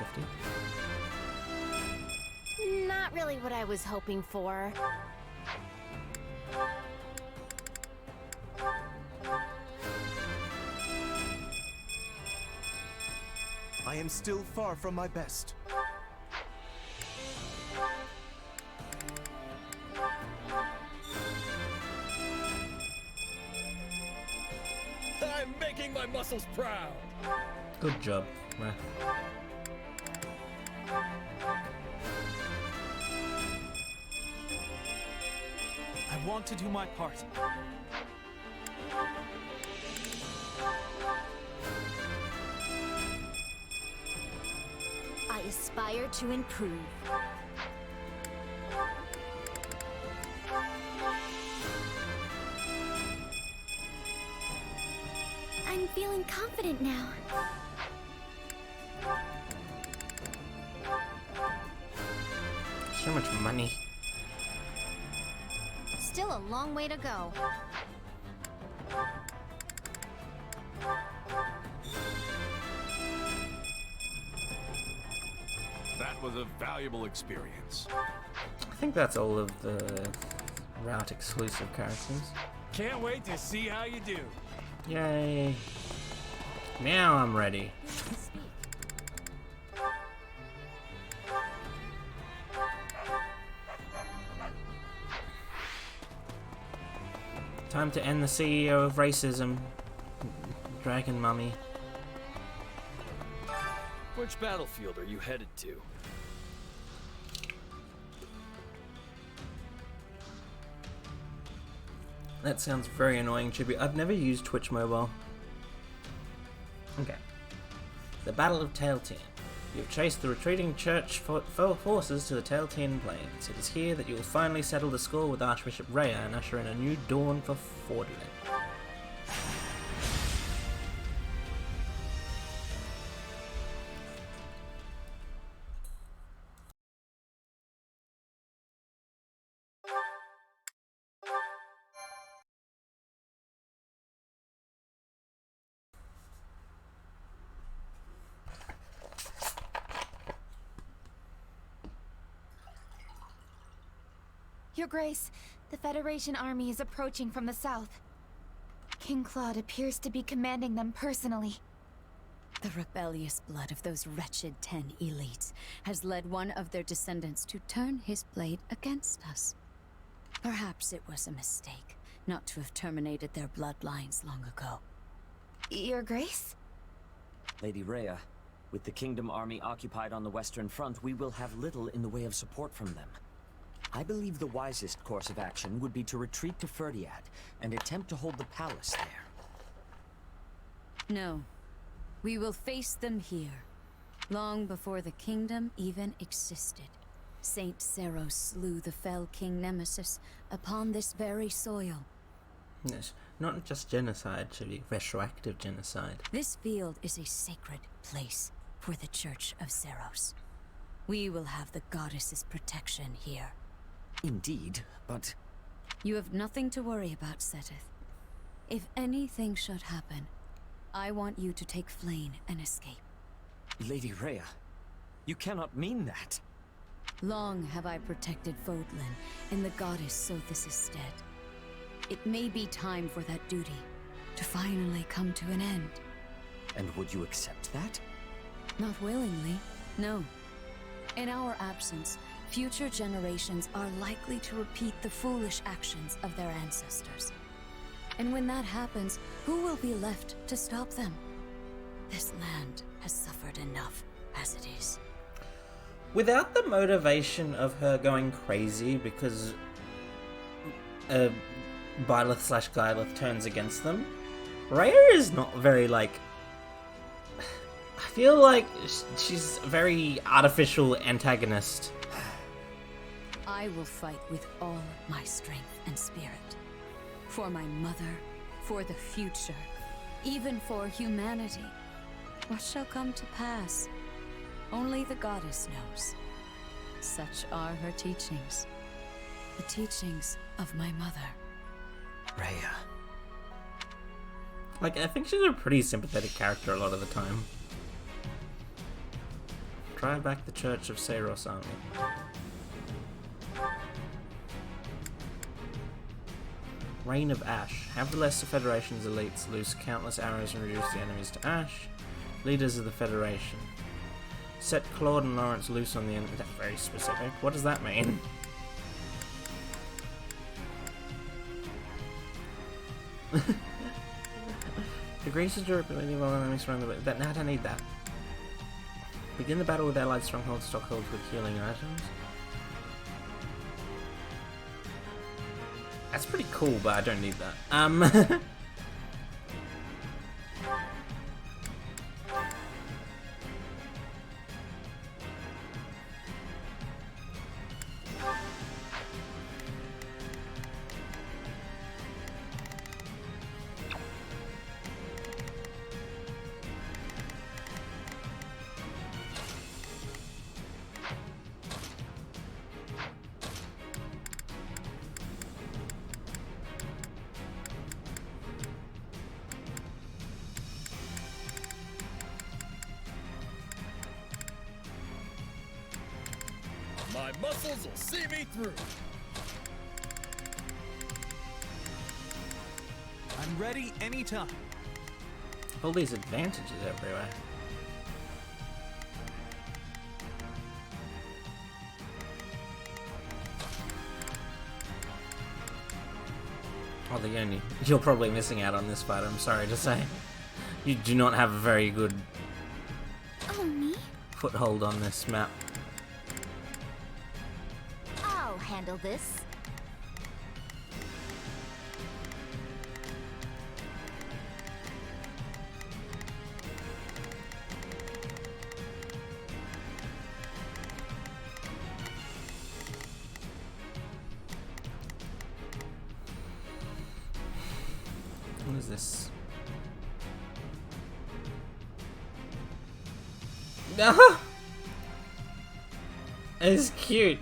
50. Not really what I was hoping for. I am still far from my best. I'm making my muscles proud. Good job, Raph. I want to do my part. I aspire to improve. I'm feeling confident now. So much money. Still a long way to go. That was a valuable experience. I think that's all of the route exclusive characters. Can't wait to see how you do. Yay. Now I'm ready. Time to end the CEO of racism, Dragon Mummy. Which battlefield are you headed to? That sounds very annoying, Chibi. I've never used Twitch Mobile. Okay. The Battle of Tailtean. You've chased the retreating church forces to the Tailtean Plains. It is here that you will finally settle the score with Archbishop Rhea and usher in a new dawn for Fordland. Your Grace, the Federation army is approaching from the south. King Claude appears to be commanding them personally. The rebellious blood of those wretched 10 elites has led one of their descendants to turn his blade against us. Perhaps it was a mistake not to have terminated their bloodlines long ago. Your Grace? Lady Rhea, with the Kingdom army occupied on the Western Front, we will have little in the way of support from them. I believe the wisest course of action would be to retreat to Ferdiad and attempt to hold the palace there. No. We will face them here. Long before the kingdom even existed, Saint Seros slew the fell King Nemesis upon this very soil. Yes, not just genocide, should be retroactive genocide. This field is a sacred place for the Church of Seros. We will have the goddess's protection here. Indeed, but... You have nothing to worry about, Seteth. If anything should happen, I want you to take Flane and escape. Lady Rhea, you cannot mean that. Long have I protected Fodlan in the goddess Sothis' stead. It may be time for that duty to finally come to an end. And would you accept that? Not willingly, no. In our absence, future generations are likely to repeat the foolish actions of their ancestors. And when that happens, who will be left to stop them? This land has suffered enough as it is. Without the motivation of her going crazy because Byleth/Gyleth turns against them, Rhea is not very, like... I feel like she's a very artificial antagonist. I will fight with all my strength and spirit. For my mother, for the future, even for humanity. What shall come to pass? Only the goddess knows. Such are her teachings. The teachings of my mother. Rhea. Like, I think she's a pretty sympathetic character a lot of the time. Drive back the Church of Seros army. Rain of Ash. Have the Lesser Federation's elites loose countless arrows and reduce the enemies to ash. Leaders of the Federation. Set Claude and Lawrence loose on the enemy. That's very specific. What does that mean? Decreases durability while enemies surround the... No, I don't need that. Begin the battle with allied strongholds, stockholds with healing items. That's pretty cool, but I don't need that. My muscles will see me through. I'm ready anytime. All these advantages everywhere. Oh, you're probably missing out on this fight, I'm sorry to say. You do not have a very good foothold on this map. I'll handle this. What is this? Ah! It's cute.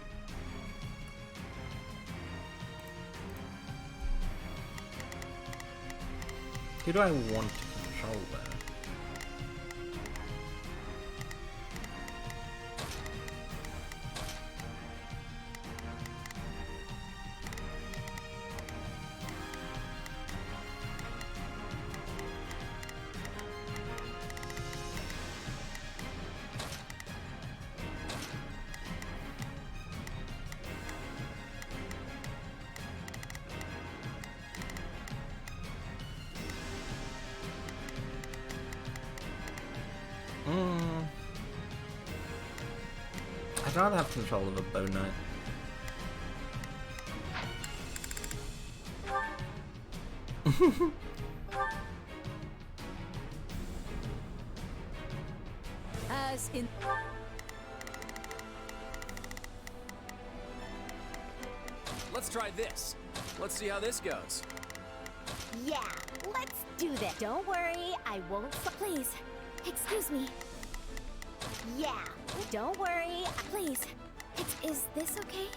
Who do I want to control there? rather have control of a bow knight. As in... Let's try this. Let's see how this goes. Yeah, let's do this. Don't worry, I won't. Please, excuse me. Yeah, don't worry. Please, is this okay?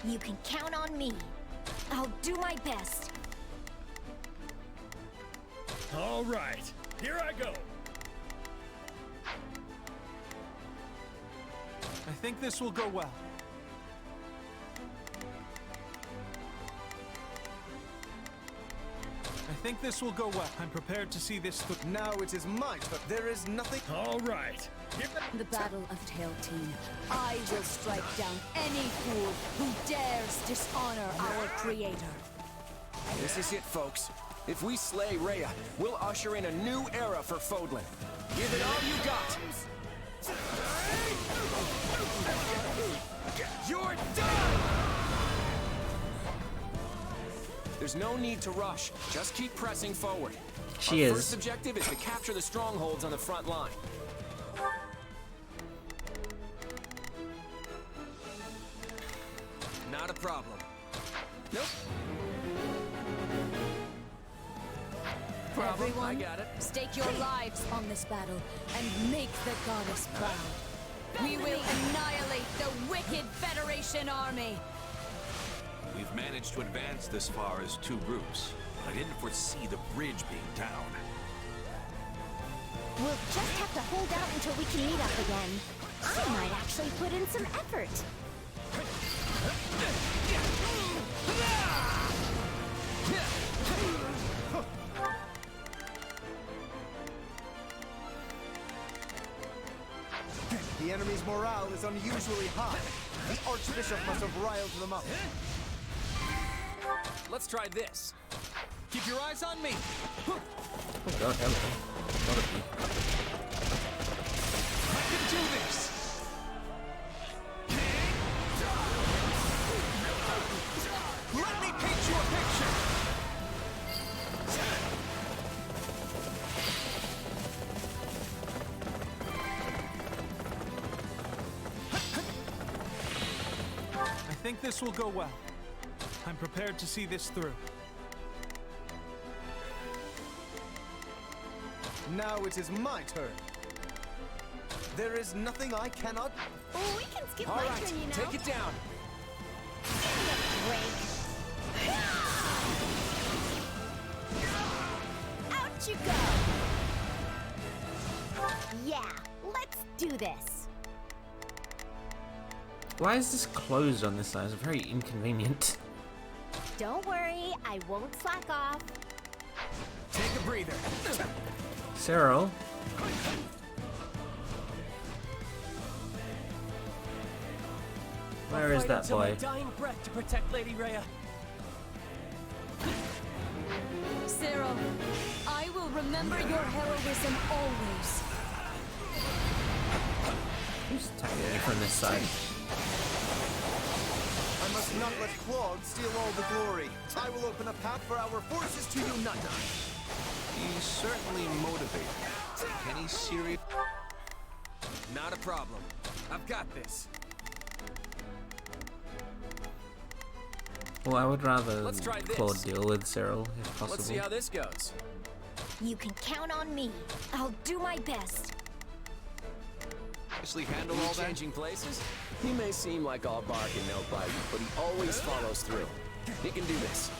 You can count on me. I'll do my best. All right, here I go. I think this will go well. I think this will go well. I'm prepared to see this through. Now it is my turn. There is nothing. All right. The Battle of Tailtean, I will strike down any fool who dares dishonor our creator. This is it, folks. If we slay Rhea, we'll usher in a new era for Fodlan. Give it all you got. You're done! There's no need to rush. Just keep pressing forward. Our first objective is to capture the strongholds on the front line. Not a problem. Nope. Everyone, I got it. stake your lives on this battle and make the goddess proud. We will annihilate the wicked Federation army. We've managed to advance this far as 2 groups, but I didn't foresee the bridge being down. We'll just have to hold out until we can meet up again. I might actually put in some effort. The enemy's morale is unusually high. The Archbishop must have riled them up. Let's try this. Keep your eyes on me. Oh god, hello. I can do this. Let me paint you a picture. I think this will go well. I'm prepared to see this through. Now it is my turn. There is nothing I cannot. Oh, we can skip All my right, turn, you know. take it down. Out you go. Yeah, let's do this. Why is this closed on this side? It's very inconvenient. Don't worry, I won't slack off. Take a breather. Cyril. Where is that boy? Dying breath to protect Lady Rhea. Cyril, I will remember your heroism always. Who's attacking me from this side? I must not let Claude steal all the glory. I will open a path for our forces to unite. He's certainly motivated. Any serious... Not a problem. I've got this. Well, I would rather Let's try this. Claude deal with Cyril, if possible. Let's see how this goes. You can count on me. I'll do my best. Actually handle all that? Changing places? He may seem like all bark and no bite, but he always follows through. He can do this.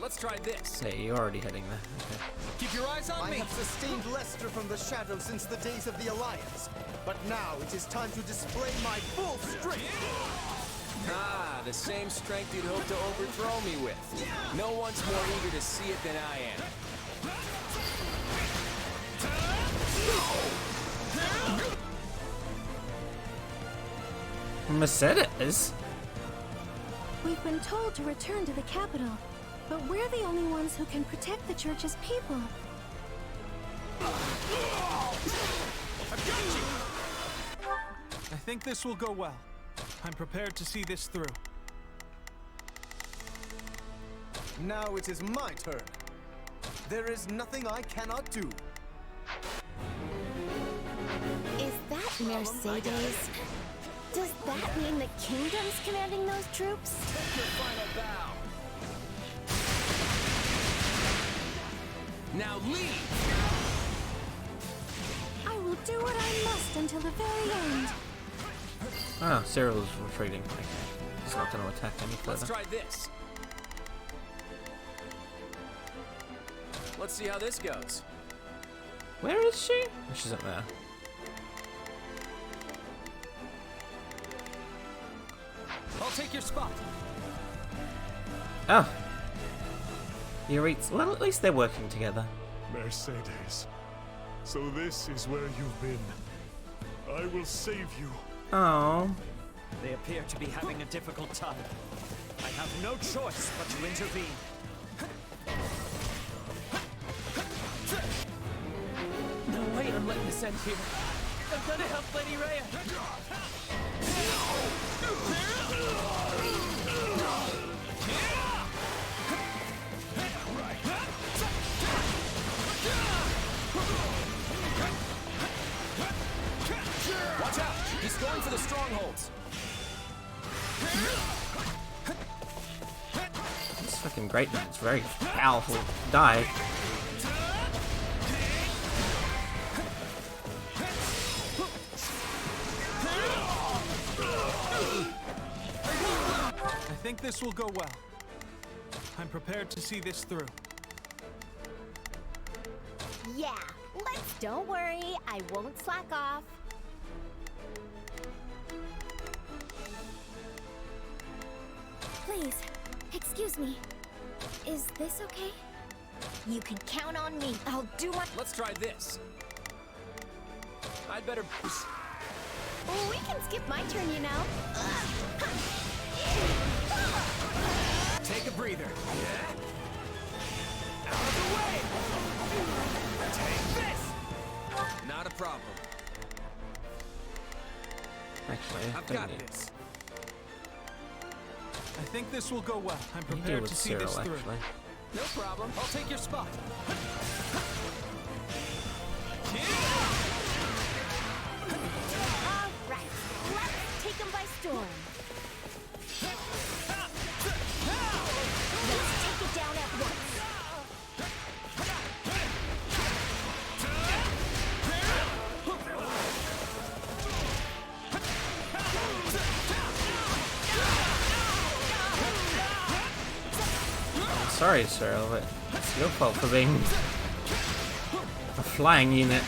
Let's try this. Hey, you're already heading there. Okay. Keep your eyes on I me. have sustained Lester from the shadow since the days of the Alliance. But now it is time to display my full strength. Ah, the same strength you'd hope to overthrow me with. No one's more eager to see it than I am. Mercedes? We've been told to return to the capital. But we're the only ones who can protect the church's people. I think this will go well. I'm prepared to see this through. Now it is my turn. There is nothing I cannot do. Is that Mercedes? Does that mean the kingdom's commanding those troops? Take your final bow. Now leave! I will do what I must until the very end. Ah, Cyril's retreating. Okay. He's not going to attack any further. Let's try this. Let's see how this goes. Where is she? Oh, she's up there. I'll take your spot. Oh. Well, at least they're working together. Mercedes. So this is where you've been. I will save you. Oh. They appear to be having a difficult time. I have no choice but to intervene. No way I'm letting this end here. I'm gonna help Lady Rhea. Watch out! He's going for the strongholds. It's fucking great, man. It's very powerful. Die. I think this will go well. I'm prepared to see this through. Yeah, don't worry, I won't slack off. Please, excuse me. Is this okay? You can count on me. I'll do what— Let's try this. I'd better... We can skip my turn, you know. Take a breather. Yeah? Out of the way! Take this! Not a problem. Actually, I've got this. I think this will go well. I'm You deal prepared with to see Cyril, this through. actually. No problem. I'll take your spot. All right, let's take them by storm. Let's take it down at once. Sorry, Cyril, but it's your fault for being a flying unit.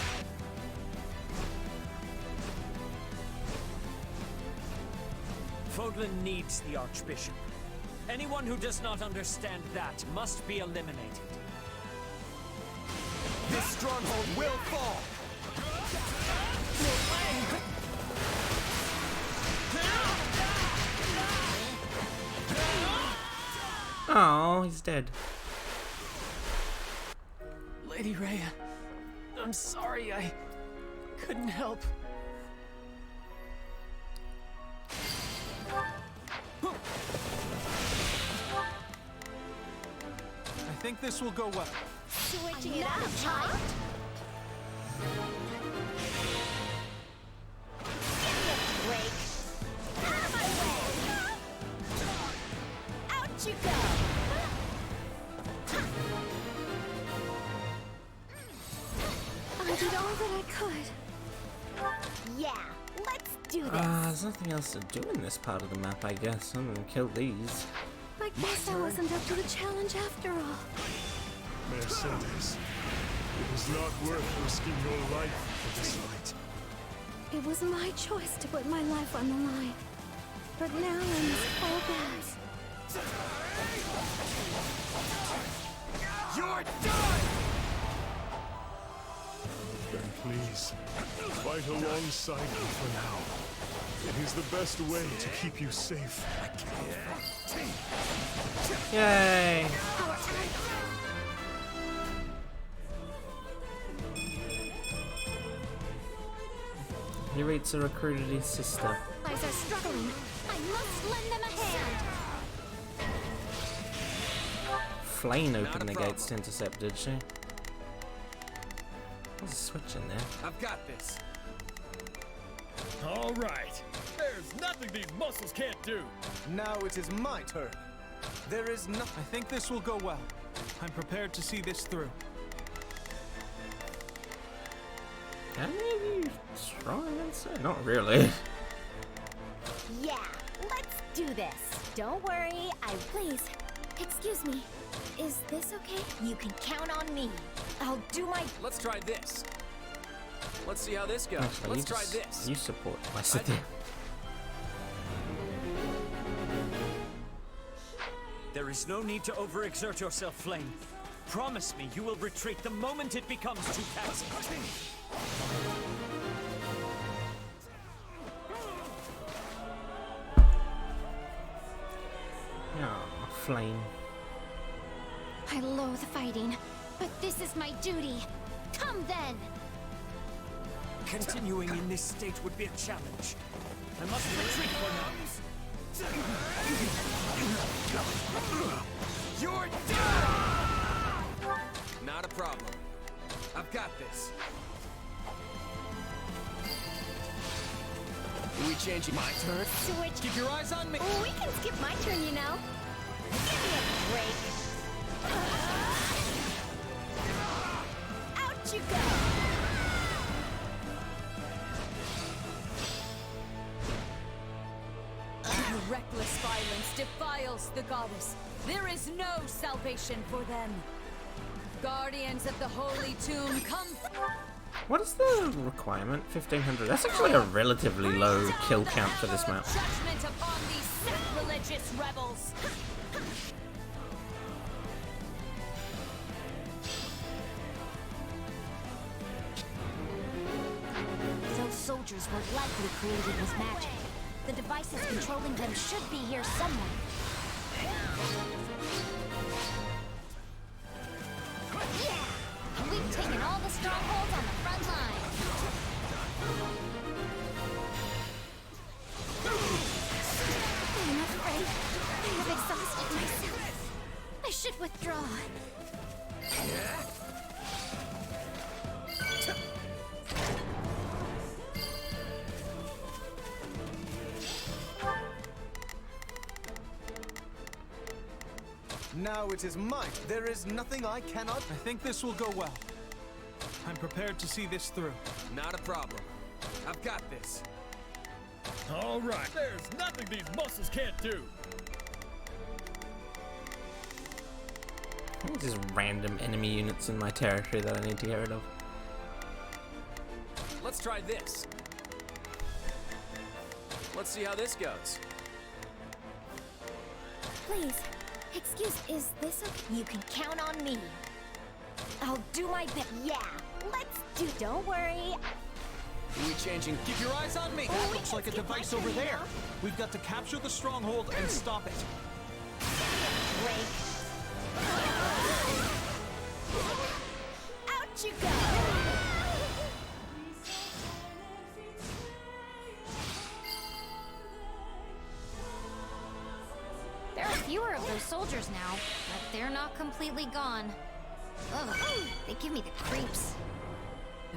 Fodlan needs the Archbishop. Anyone who does not understand that must be eliminated. This stronghold will fall! Oh, he's dead. Lady Rhea, I'm sorry, I couldn't help. I think this will go well. Switching it up, child. Give me a break. Out of my way. Out you go. I did all that I could. Yeah, let's do this. There's nothing else to do in this part of the map, I guess. I'm gonna kill these. I guess I wasn't up to the challenge after all. Mercedes, it is not worth risking your life for this fight. It was my choice to put my life on the line. But now I must fall back. You're done! Then please, fight alongside me for now. It is the best way to keep you safe. Yay! Yuritsa recruited his sister. Eyes are struggling. I must lend them a hand. Flane opened the gates to intercept, did she? There's a switch in there. I've got this. All right. There's nothing these muscles can't do. Now it is my turn. There is no... I think this will go well. I'm prepared to see this through. How many of you strong against her? Not really. Yeah, let's do this. Don't worry, Please, excuse me. Is this okay? You can count on me. I'll do my... Let's try this. Let's see how this goes. Actually, Let's try this. You support my city. There is no need to overexert yourself, Flame. Promise me you will retreat the moment it becomes too taxing. Oh, Flame. I loathe fighting, but this is my duty. Come then! Continuing in this state would be a challenge. I must retreat for now. You're done! Not a problem. I've got this. Are we changing my turn? Switch. Keep your eyes on me. We can skip my turn, you know. Give me a break. Out you go! Reckless violence defiles the goddess. There is no salvation for them. Guardians of the Holy Tomb, come. What is the requirement? 1500. That's actually a relatively low kill count for this map. Judgment upon these sacrilegious rebels. Those soldiers were likely created with magic. The devices controlling them should be here somewhere. Yeah! We've taken all the strongholds on the front line. I'm afraid I have exhausted myself. I should withdraw. Now it is mine. There is nothing I cannot... I think this will go well. I'm prepared to see this through. Not a problem. I've got this. All right. There's nothing these muscles can't do. Just random enemy units in my territory that I need to get rid of. Let's try this. Let's see how this goes. Please, excuse, is this okay? You can count on me. I'll do my best. Yeah, let's do... Don't worry. Are we changing? Keep your eyes on me. That looks like a device over there. We've got to capture the stronghold and stop it. Break. Out you go! There are fewer of those soldiers now, but they're not completely gone. Ugh, they give me the creeps.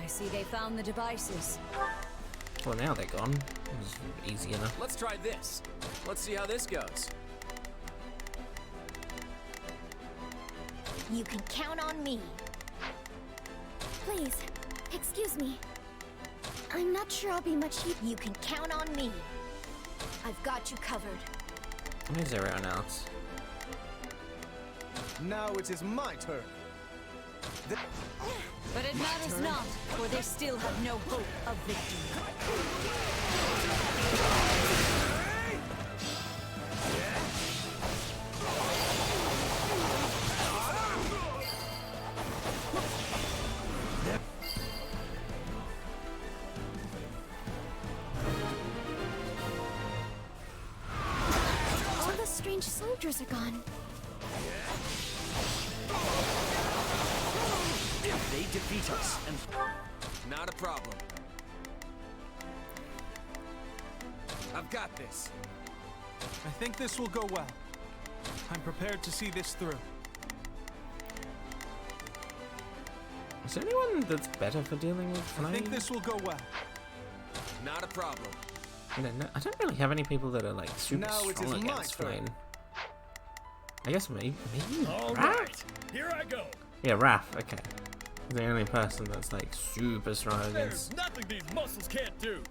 I see they found the devices. Well, now they're gone. It was easy enough. Let's try this. Let's see how this goes. You can count on me. Please, excuse me. I'm not sure I'll be much use. You can count on me. I've got you covered. Where's everyone else? Now it is my turn. But it matters not, for they still have no hope of victory. All the strange soldiers are gone. they defeat us, and... Not a problem. I've got this. I think this will go well. I'm prepared to see this through. Is there anyone that's better for dealing with flame? I think this will go well. Not a problem. I don't really have any people that are like super strong against flame. I guess maybe All Raph? right, here I go. Yeah, Raph. Okay, he's the only person that's like super strong There's against. nothing these muscles can't do.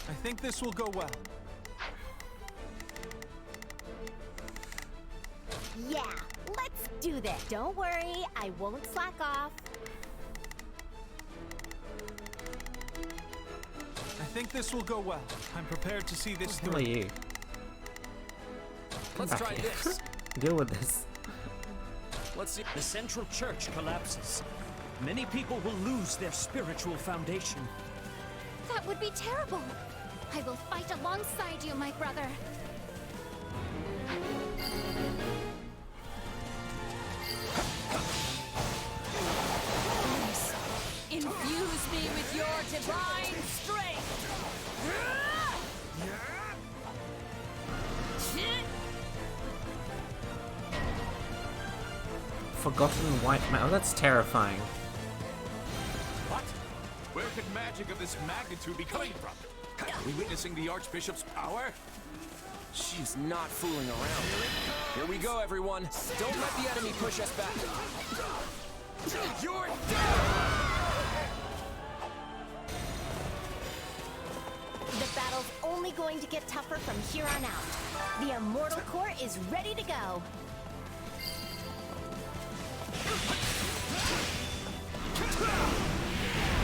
I think this will go well. Yeah, let's do this. Don't worry, I won't slack off. I think this will go well. I'm prepared to see this Who through. are you? Let's try this. Deal with this. Let's see. The central church collapses. Many people will lose their spiritual foundation. That would be terrible. I will fight alongside you, my brother. Infuse me with your divine strength! Forgotten white metal. That's terrifying. What? Where could magic of this magnitude be coming from? Are we witnessing the Archbishop's power? She's not fooling around. Here we go, everyone. Don't let the enemy push us back. You're dead! The battle's only going to get tougher from here on out. The Immortal Core is ready to go.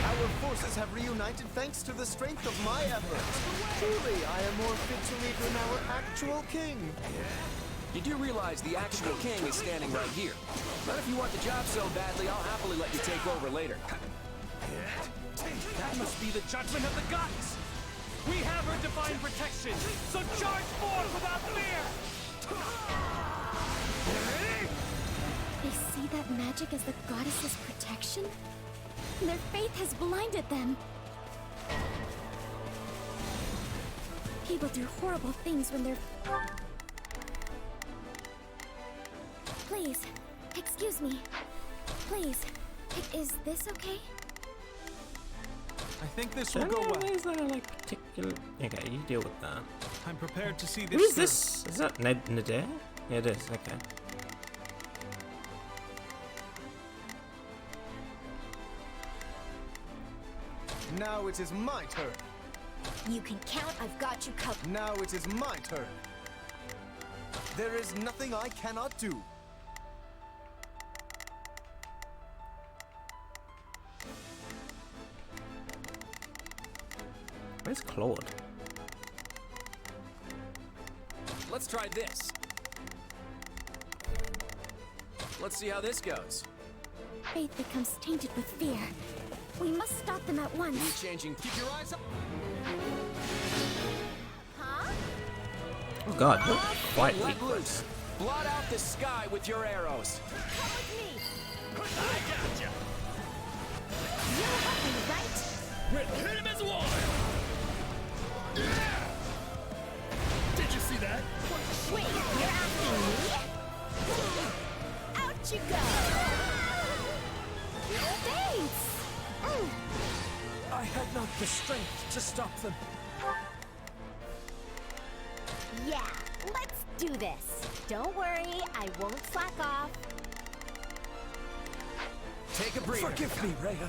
Our forces have reunited thanks to the strength of my efforts. Truly, I am more fit to lead than our actual king. You do realize the actual king is standing right here. But if you want the job so badly, I'll happily let you take over later. That must be the judgment of the gods. We have her divine protection, so charge forth without fear! They see that magic as the goddess's protection? Their faith has blinded them. People do horrible things when they're... Please, excuse me. Please, is this okay? I think this will go well. Is there like particular? Okay, you deal with that. I'm prepared to see this. Who is this? Is that Nadir? Yeah, it is. Okay. Now it is my turn. You can count, I've got you covered. Now it is my turn. There is nothing I cannot do. Where's Claude? Let's try this. Let's see how this goes. Faith becomes tainted with fear. We must stop them at once. You changing? Keep your eyes up. Huh? Oh God, you're quite Let weak. loose. Blot out the sky with your arrows. Come with me. I gotcha. You'll help me, right? We'll hit him as one. Did you see that? Wait, you're asking me? Out you go! Thanks! I had not the strength to stop them. Yeah, let's do this. Don't worry, I won't slack off. Take a breather. Forgive me, Rhea.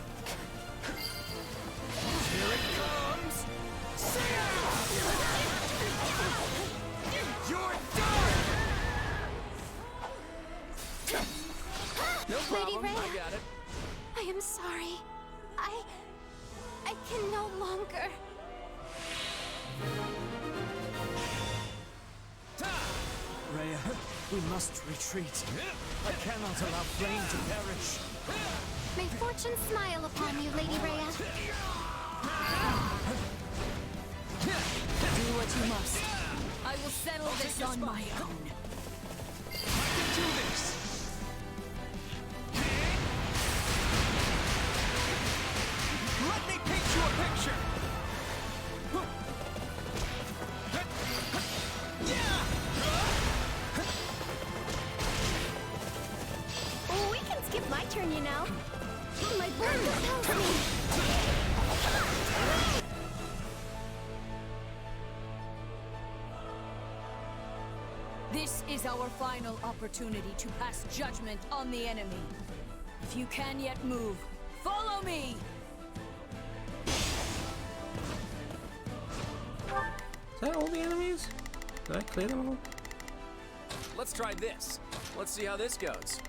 Here it comes! You're done! No Lady problem. Rhea. I got it. I am sorry. I can no longer. Rhea, we must retreat. I cannot allow flame to perish. May fortune smile upon you, Lady Rhea. Do what you must. I will settle this on my own. I can do this. is our final opportunity to pass judgment on the enemy. If you can yet move, follow me! Is that all the enemies? Did I clear them all? Let's try this. Let's see how this goes.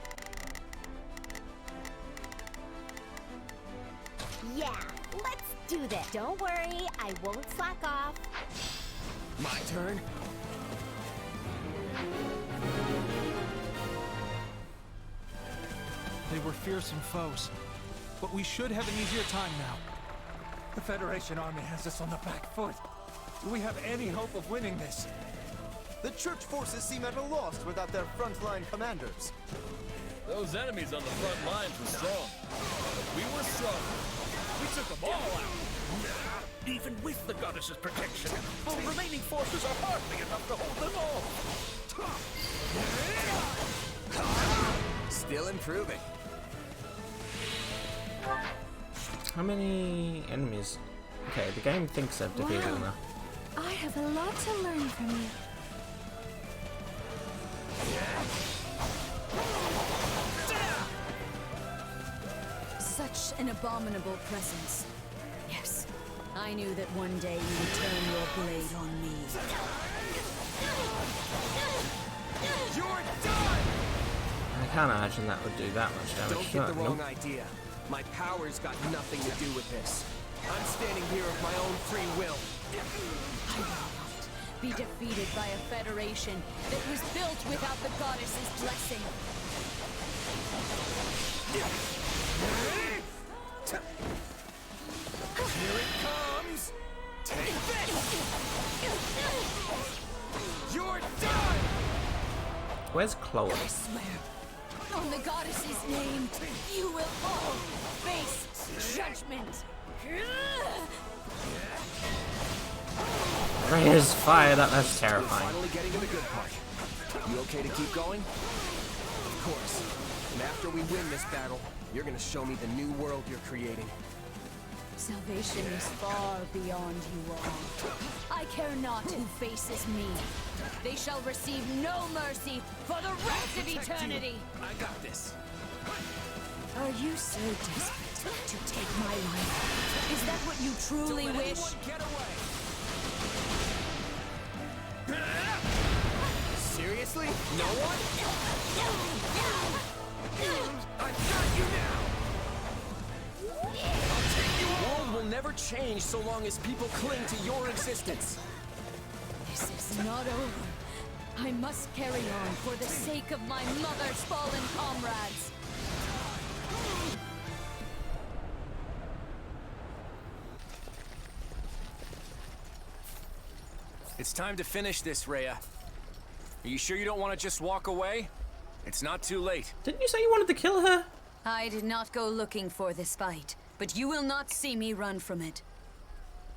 Yeah, let's do this. Don't worry, I won't slack off. My turn? They were fearsome foes, but we should have an easier time now. The Federation army has us on the back foot. Do we have any hope of winning this? The church forces seem at a loss without their frontline commanders. Those enemies on the front lines were strong. But we were strong. We took them all out. Even with the goddess's protection, our remaining forces are hardly enough to hold them all. Still improving. How many enemies? Okay, the game thinks I've defeated enough. I have a lot to learn from you. Such an abominable presence. Yes, I knew that one day you would turn your blade on me. You're done! I can't imagine that would do that much damage. Don't get the wrong idea. My power's got nothing to do with this. I'm standing here of my own free will. I will not be defeated by a federation that was built without the goddess's blessing. Here it comes! Take this! You're done! Where's Chloe? I swear, on the goddess's name, you will all face judgment. Rhea's fired up, that's terrifying. Finally getting to the good part. You okay to keep going? Of course. And after we win this battle, you're gonna show me the new world you're creating. Salvation is far beyond you all. I care not who faces me. They shall receive no mercy for the rest of eternity. I got this. Are you so desperate to take my life? Is that what you truly Don't let wish? anyone get away. Seriously? No one? I've got you now! The world will never change so long as people cling to your existence. This is not over. I must carry on for the sake of my mother's fallen comrades. It's time to finish this, Rhea. Are you sure you don't want to just walk away? It's not too late. Didn't you say you wanted to kill her? I did not go looking for this fight, but you will not see me run from it.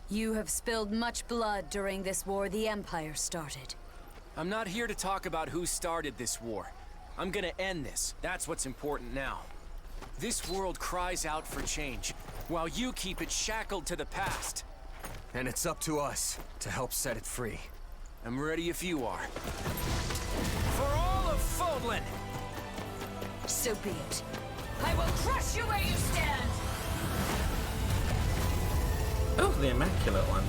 You have spilled much blood during this war the Empire started. I'm not here to talk about who started this war. I'm gonna end this. That's what's important now. This world cries out for change, while you keep it shackled to the past. And it's up to us to help set it free. I'm ready if you are. For all of Fodlan! So be it. I will crush you where you stand! Oh, the Immaculate one.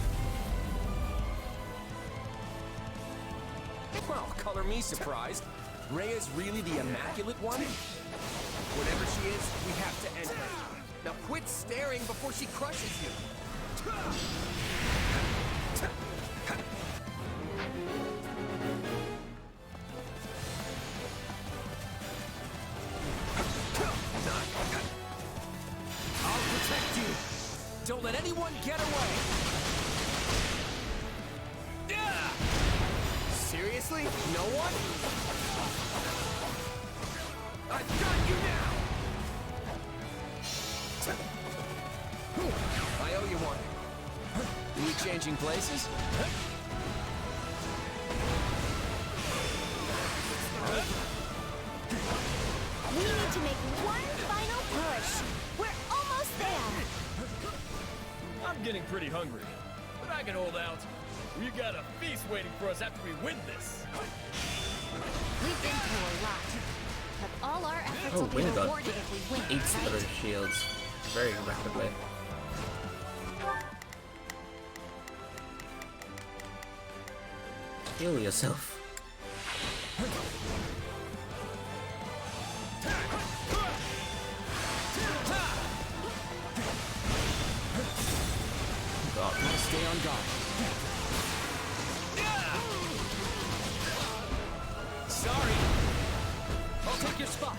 Well, color me surprised. Rhea's really the Immaculate one? Whatever she is, we have to end her. Now quit staring before she crushes you. I'll protect you. Don't let anyone get away. Seriously? No one? I've got you now! I owe you one. We changing places? We need to make one final push. We're almost there. I'm getting pretty hungry, but I can hold out. We got a feast waiting for us after we win this. We've been through a lot, but all our efforts Oh, will be Wind God rewarded if we win, eats right? through shields very rapidly. Heal yourself. God. Gotta stay on guard. Sorry. I'll take your spot.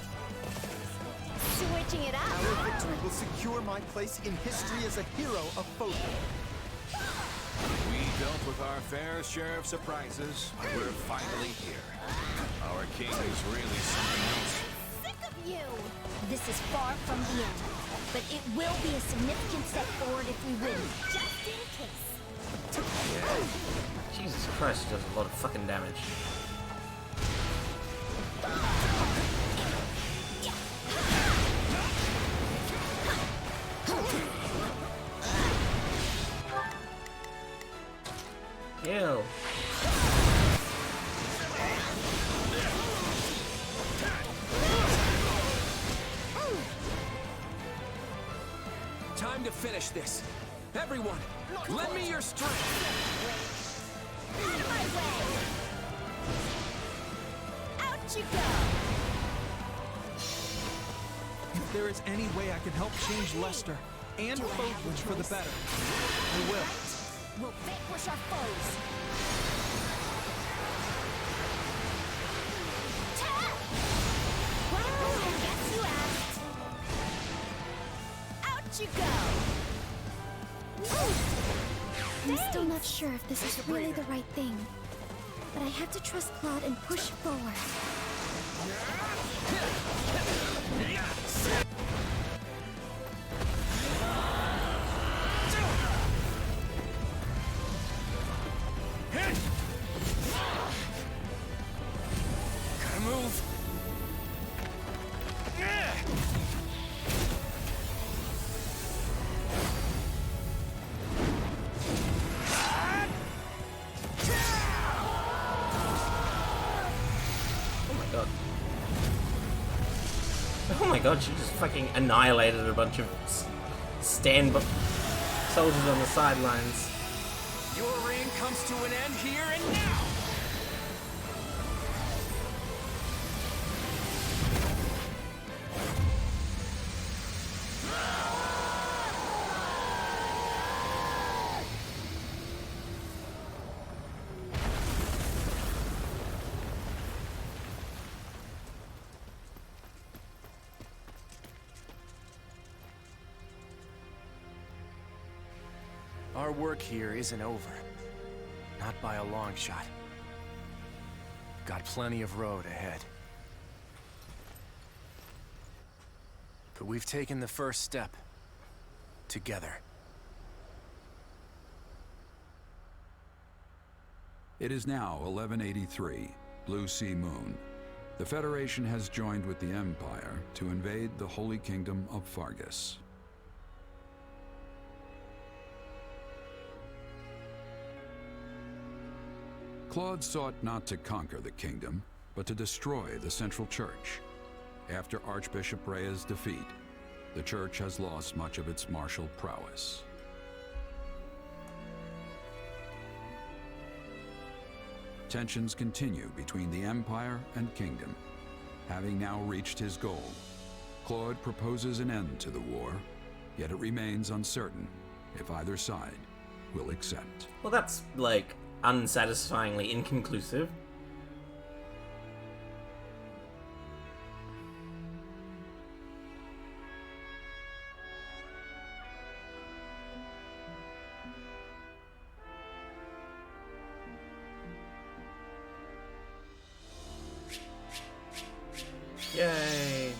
Switching it up. Our victory will secure my place in history as a hero of Phobia. We dealt with our fair share of surprises. We're finally here. Our king is really something else. Sick of you! This is far from the end, but it will be a significant step forward if we win. Just in case. Yeah. Jesus Christ, he does a lot of fucking damage. Ew. Time to finish this. Everyone, lend me your strength. Out of my way! Out you go! If there is any way I can help change Leicester and Focus for the better, I will. We'll vanquish our foes. Well, I guess you asked. Out you go! I'm still not sure if this is really the right thing, but I have to trust Claude and push forward. Gotta move. Oh my god, she just fucking annihilated a bunch of soldiers on the sidelines. Your reign comes to an end here and now. Our work here isn't over. Not by a long shot. Got plenty of road ahead. But we've taken the first step. Together. It is now 1183, Blue Sea Moon. The Federation has joined with the Empire to invade the Holy Kingdom of Fargus. Claude sought not to conquer the kingdom, but to destroy the Central Church. After Archbishop Rhea's defeat, the Church has lost much of its martial prowess. Tensions continue between the Empire and Kingdom. Having now reached his goal, Claude proposes an end to the war, yet it remains uncertain if either side will accept. Well, that's, like, unsatisfyingly inconclusive. Yay!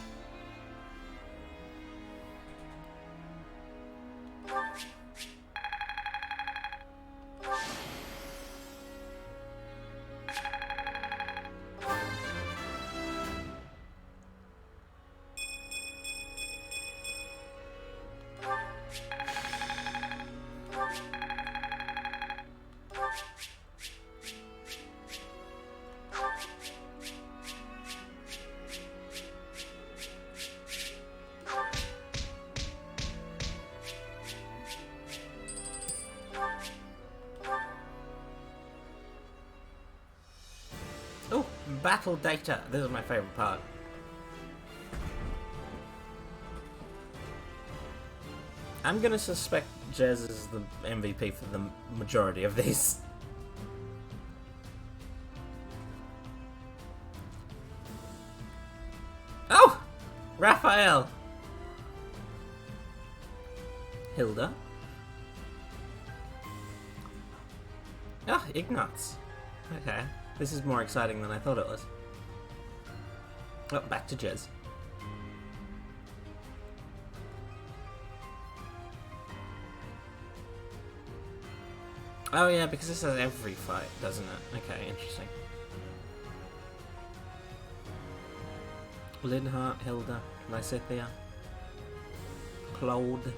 battle data. This is my favorite part. I'm gonna suspect Jez is the MVP for the majority of these. Oh! Raphael! Hilda? Oh, Ignatz. Okay. This is more exciting than I thought it was. Oh, back to Jez. Oh yeah, because this has every fight, doesn't it? Okay, interesting. Linhardt, Hilda, Lysithea, Claude.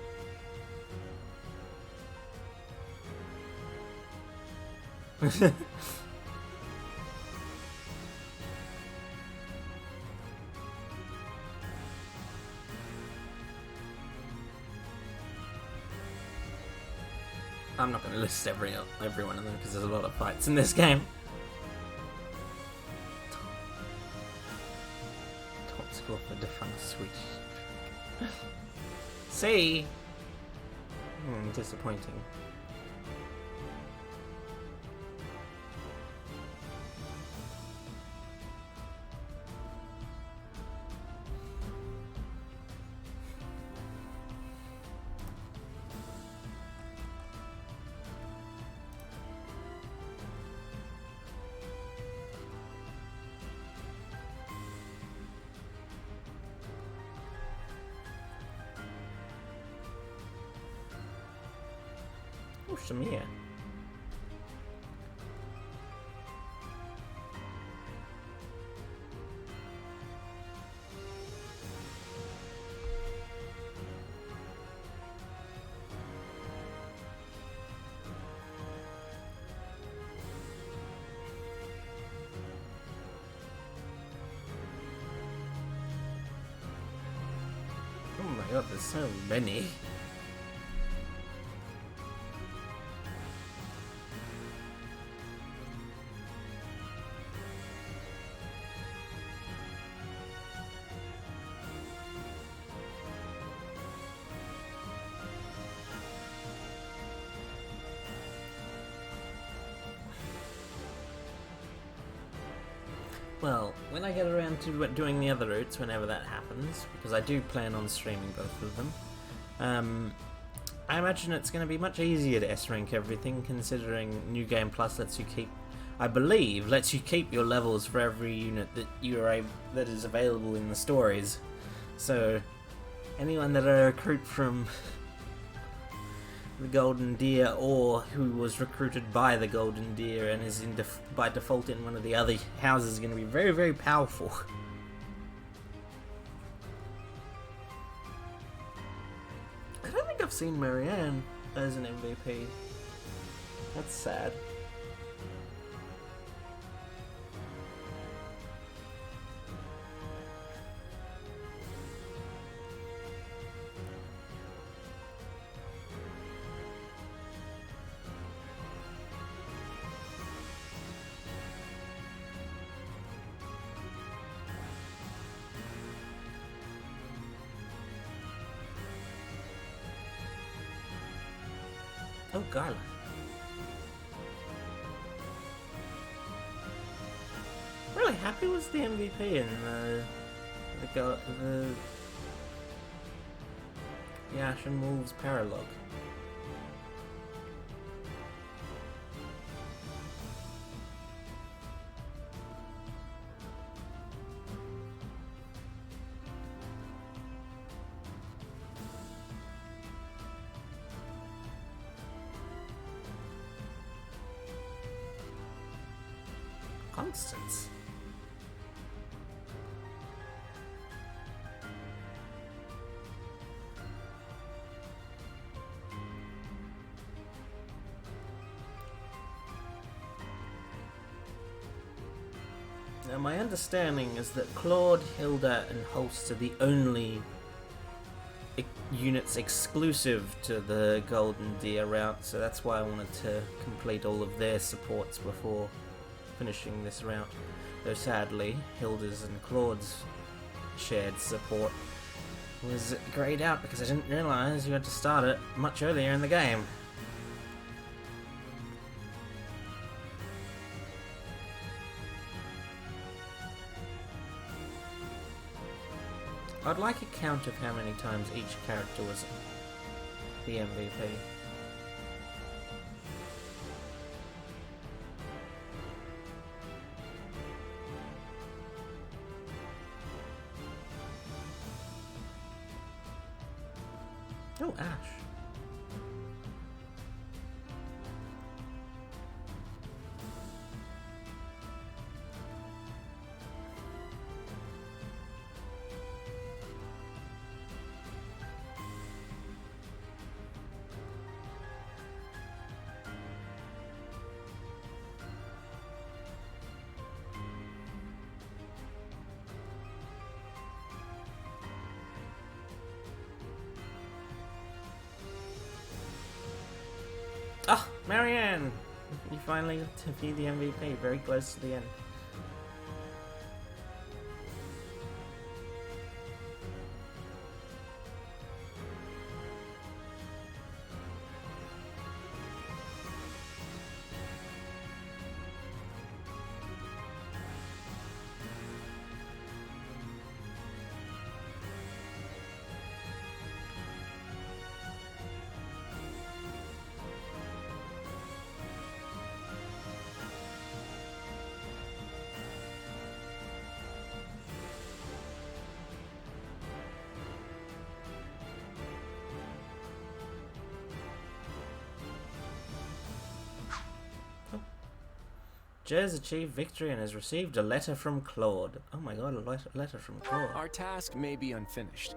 I'm not going to list every one of them because there's a lot of fights in this game. Top score for defunct Switch. See? Disappointing. Oh, Shamir. Oh my god, there's so many. Well, when I get around to doing the other routes, whenever that happens, because I do plan on streaming both of them, I imagine it's going to be much easier to S-rank everything, considering New Game Plus lets you keep, I believe, lets you keep your levels for every unit that that is available in the stories. So, anyone that I recruit from the Golden Deer, or who was recruited by the Golden Deer and is by default in one of the other houses, is going to be very, very powerful. I don't think I've seen Marianne as an MVP. That's sad. Oh, Gala. Really happy was the MVP in the Ashen Wolves Paralogue. Constance. Now my understanding is that Claude, Hilda and Holst are the only units exclusive to the Golden Deer route, so that's why I wanted to complete all of their supports before finishing this route. Though sadly, Hilda's and Claude's shared support was greyed out because I didn't realise you had to start it much earlier in the game. I'd like a count of how many times each character was the MVP. Oh, Ash. Ah, Marianne! You finally got to be the MVP, very close to the end. Jez achieved victory and has received a letter from Claude. Oh my god, a letter from Claude. Our task may be unfinished,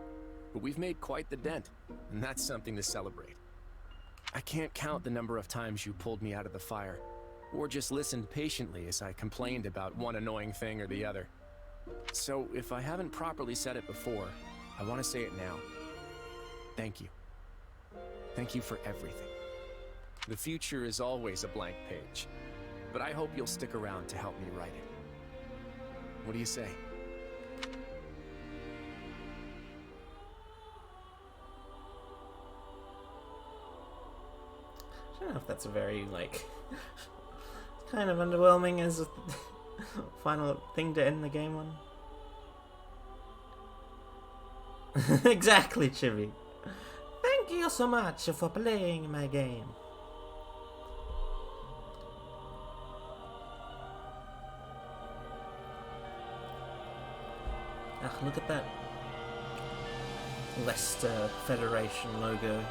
but we've made quite the dent, and that's something to celebrate. I can't count the number of times you pulled me out of the fire, or just listened patiently as I complained about one annoying thing or the other. So if I haven't properly said it before, I want to say it now. Thank you. Thank you for everything. The future is always a blank page, but I hope you'll stick around to help me write it. What do you say? I don't know if that's a very, like, kind of underwhelming as a final thing to end the game on. Exactly, Chibi. Thank you so much for playing my game. Ah, look at that Leicester Federation logo.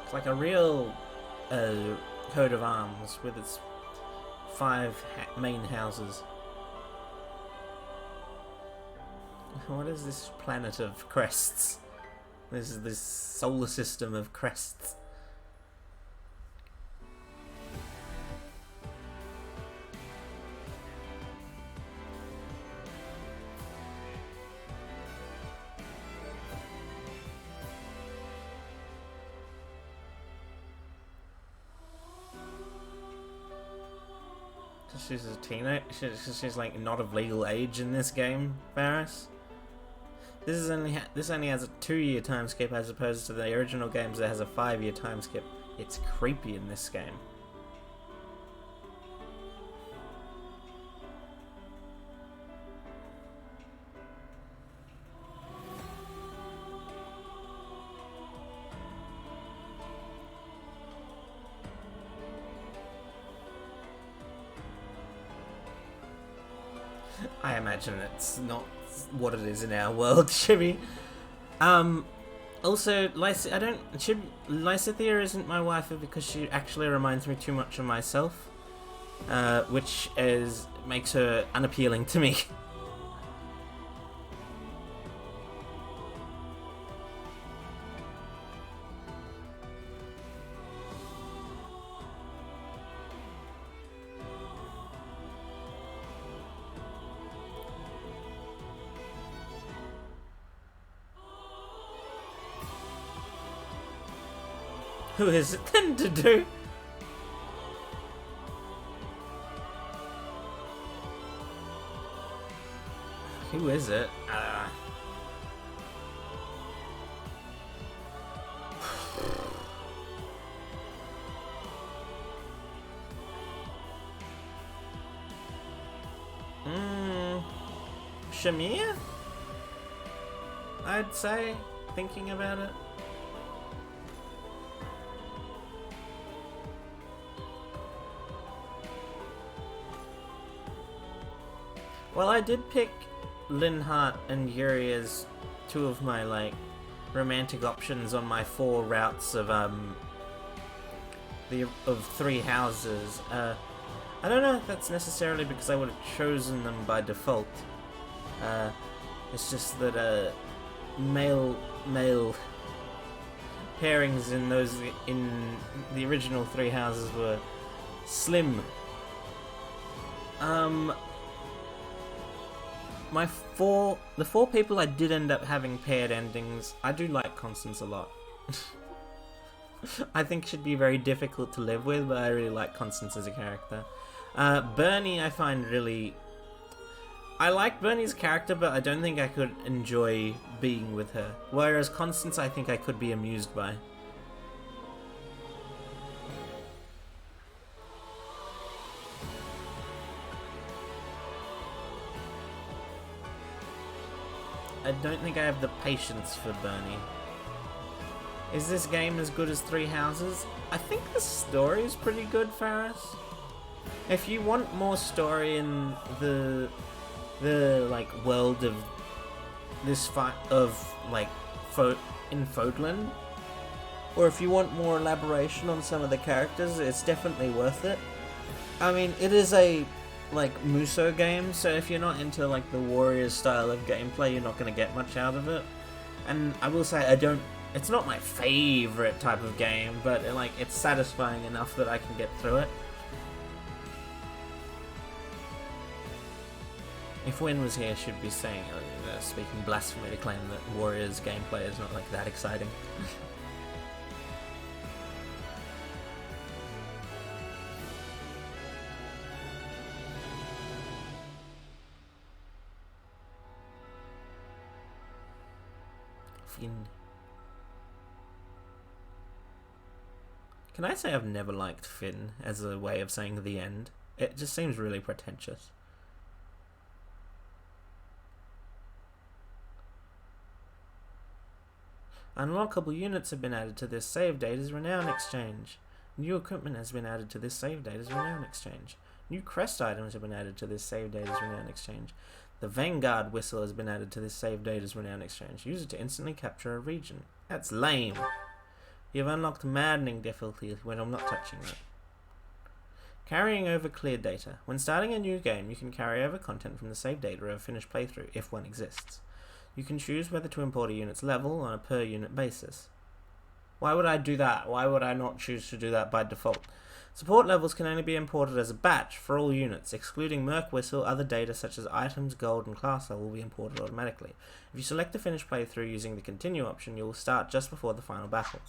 It's like a real coat of arms with its 5 main houses. What is this planet of crests? This is this solar system of crests. She's a teenager. She's like not of legal age in this game, Varys. This only has a 2-year time skip as opposed to the original games that has a 5-year time skip. It's creepy in this game. I imagine it's not what it is in our world, Chibi. Also, Lysithea isn't my waifu because she actually reminds me too much of myself, which makes her unappealing to me. Who is it then to do? Who is it? Shamir? I'd say, thinking about it. Well, I did pick Linhardt and Yuri as two of my, like, romantic options on my 4 routes of, three houses. I don't know if that's necessarily because I would have chosen them by default. It's just that, male pairings in the original 3 houses were slim. The 4 people I did end up having paired endings, I do like Constance a lot. I think she'd be very difficult to live with, but I really like Constance as a character. Bernie I find really... I like Bernie's character, but I don't think I could enjoy being with her. Whereas Constance I think I could be amused by. I don't think I have the patience for Bernie. Is this game as good as 3 Houses? I think the story is pretty good, Faris. If you want more story in the like world of this fight of like in Fodlan, or if you want more elaboration on some of the characters, it's definitely worth it. I mean, it is a like Muso game, so if you're not into like the Warriors style of gameplay, you're not going to get much out of it. And I will say it's not my favorite type of game, but it's satisfying enough that I can get through it. If Wynn was here, she'd be saying, speaking blasphemy to claim that Warriors gameplay is not like that exciting. Finn. Can I say I've never liked Finn as a way of saying the end? It just seems really pretentious. Unlockable units have been added to this save date as Renown Exchange. New equipment has been added to this save date as Renown Exchange. New crest items have been added to this save date as Renown Exchange. The Vanguard whistle has been added to this save date as Renown Exchange. Use it to instantly capture a region. That's lame. You've unlocked maddening difficulty when I'm not touching it. Carrying over cleared data. When starting a new game, you can carry over content from the save data of a finished playthrough, if one exists. You can choose whether to import a unit's level on a per unit basis. Why would I do that? Why would I not choose to do that by default? Support levels can only be imported as a batch for all units, excluding Merc Whistle. Other data such as items, gold and class level will be imported automatically. If you select a finished playthrough using the continue option, you will start just before the final battle.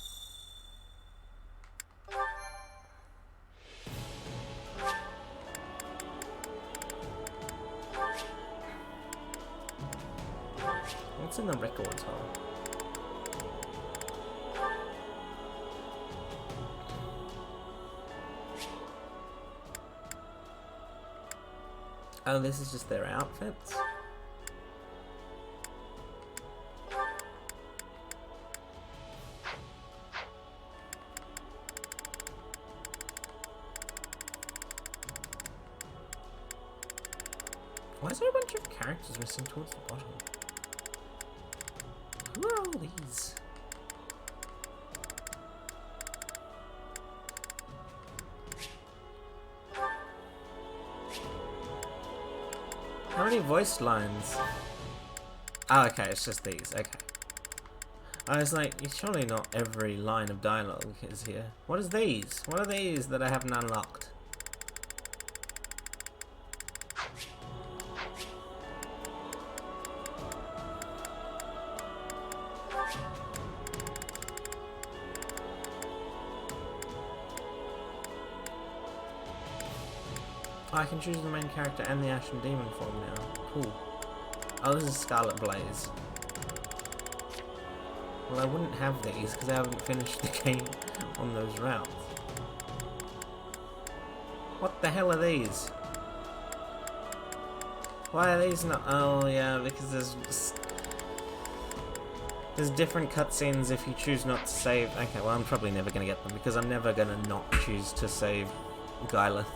What's in the records hole? Oh, this is just their outfits? Why is there a bunch of characters missing towards the bottom? Who are all these? How many voice lines? Oh, okay, it's just these. Okay. I was like, surely not every line of dialogue is here. What is these? What are these that I haven't unlocked? I can choose the main character and the Ashen Demon form now. Cool. Oh, this is Scarlet Blaze. Well, I wouldn't have these because I haven't finished the game on those routes. What the hell are these? Why are these not? Oh yeah, because there's different cutscenes if you choose not to save. Okay, well I'm probably never gonna get them because I'm never gonna not choose to save Gyleth.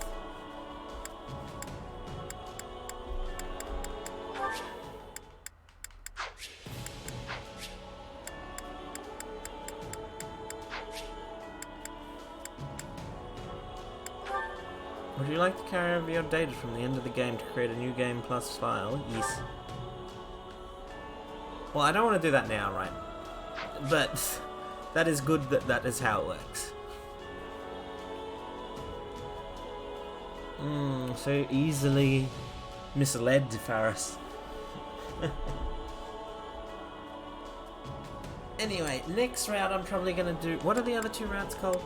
Would you like to carry over your data from the end of the game to create a new game plus file? Yes. Well, I don't want to do that now, right? But that is good that that is how it works. So easily misled, Faris. Anyway, next route I'm probably going to do... What are the other two routes called?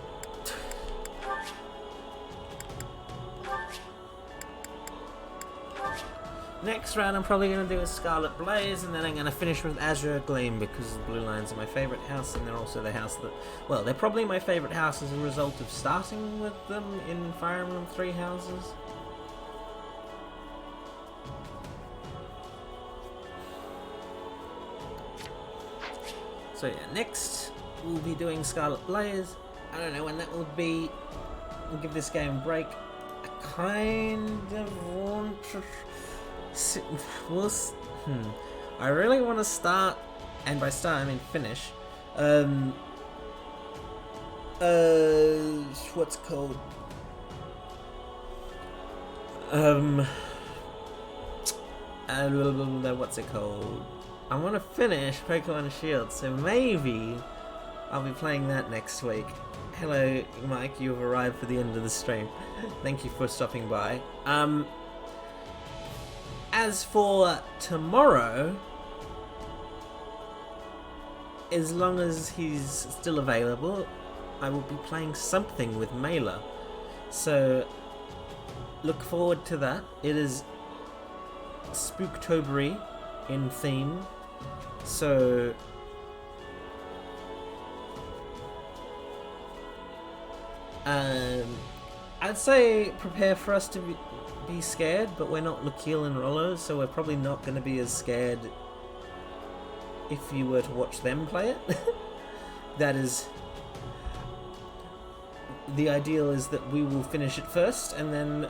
Next round I'm probably going to do a Scarlet Blaze, and then I'm going to finish with Azure Gleam because the Blue Lions are my favourite house, and they're also the house that... Well, they're probably my favourite house as a result of starting with them in Fire Emblem 3 houses. So yeah, next we'll be doing Scarlet Blaze. I don't know when that will be. We'll give this game a break. I kind of want to... I really want to start, and by start I mean finish, what's it called? What's it called? I want to finish Pokemon Shield, so maybe I'll be playing that next week. Hello, Mike, you've arrived for the end of the stream. Thank you for stopping by. As for tomorrow, as long as he's still available, I will be playing something with Mela. So, look forward to that. It is Spooktobery in theme. So, I'd say prepare for us to be scared, but we're not Lakil and Rollo, so we're probably not going to be as scared if you were to watch them play it. That is... The ideal is that we will finish it first, and then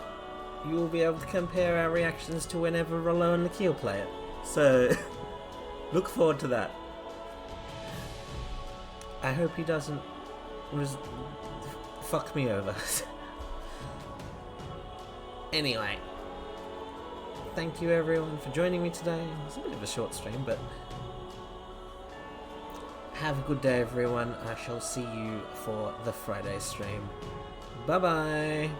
you will be able to compare our reactions to whenever Rollo and Lakil play it. So, look forward to that. I hope he doesn't fuck me over. Anyway, thank you everyone for joining me today. It was a bit of a short stream, but have a good day everyone. I shall see you for the Friday stream. Bye bye!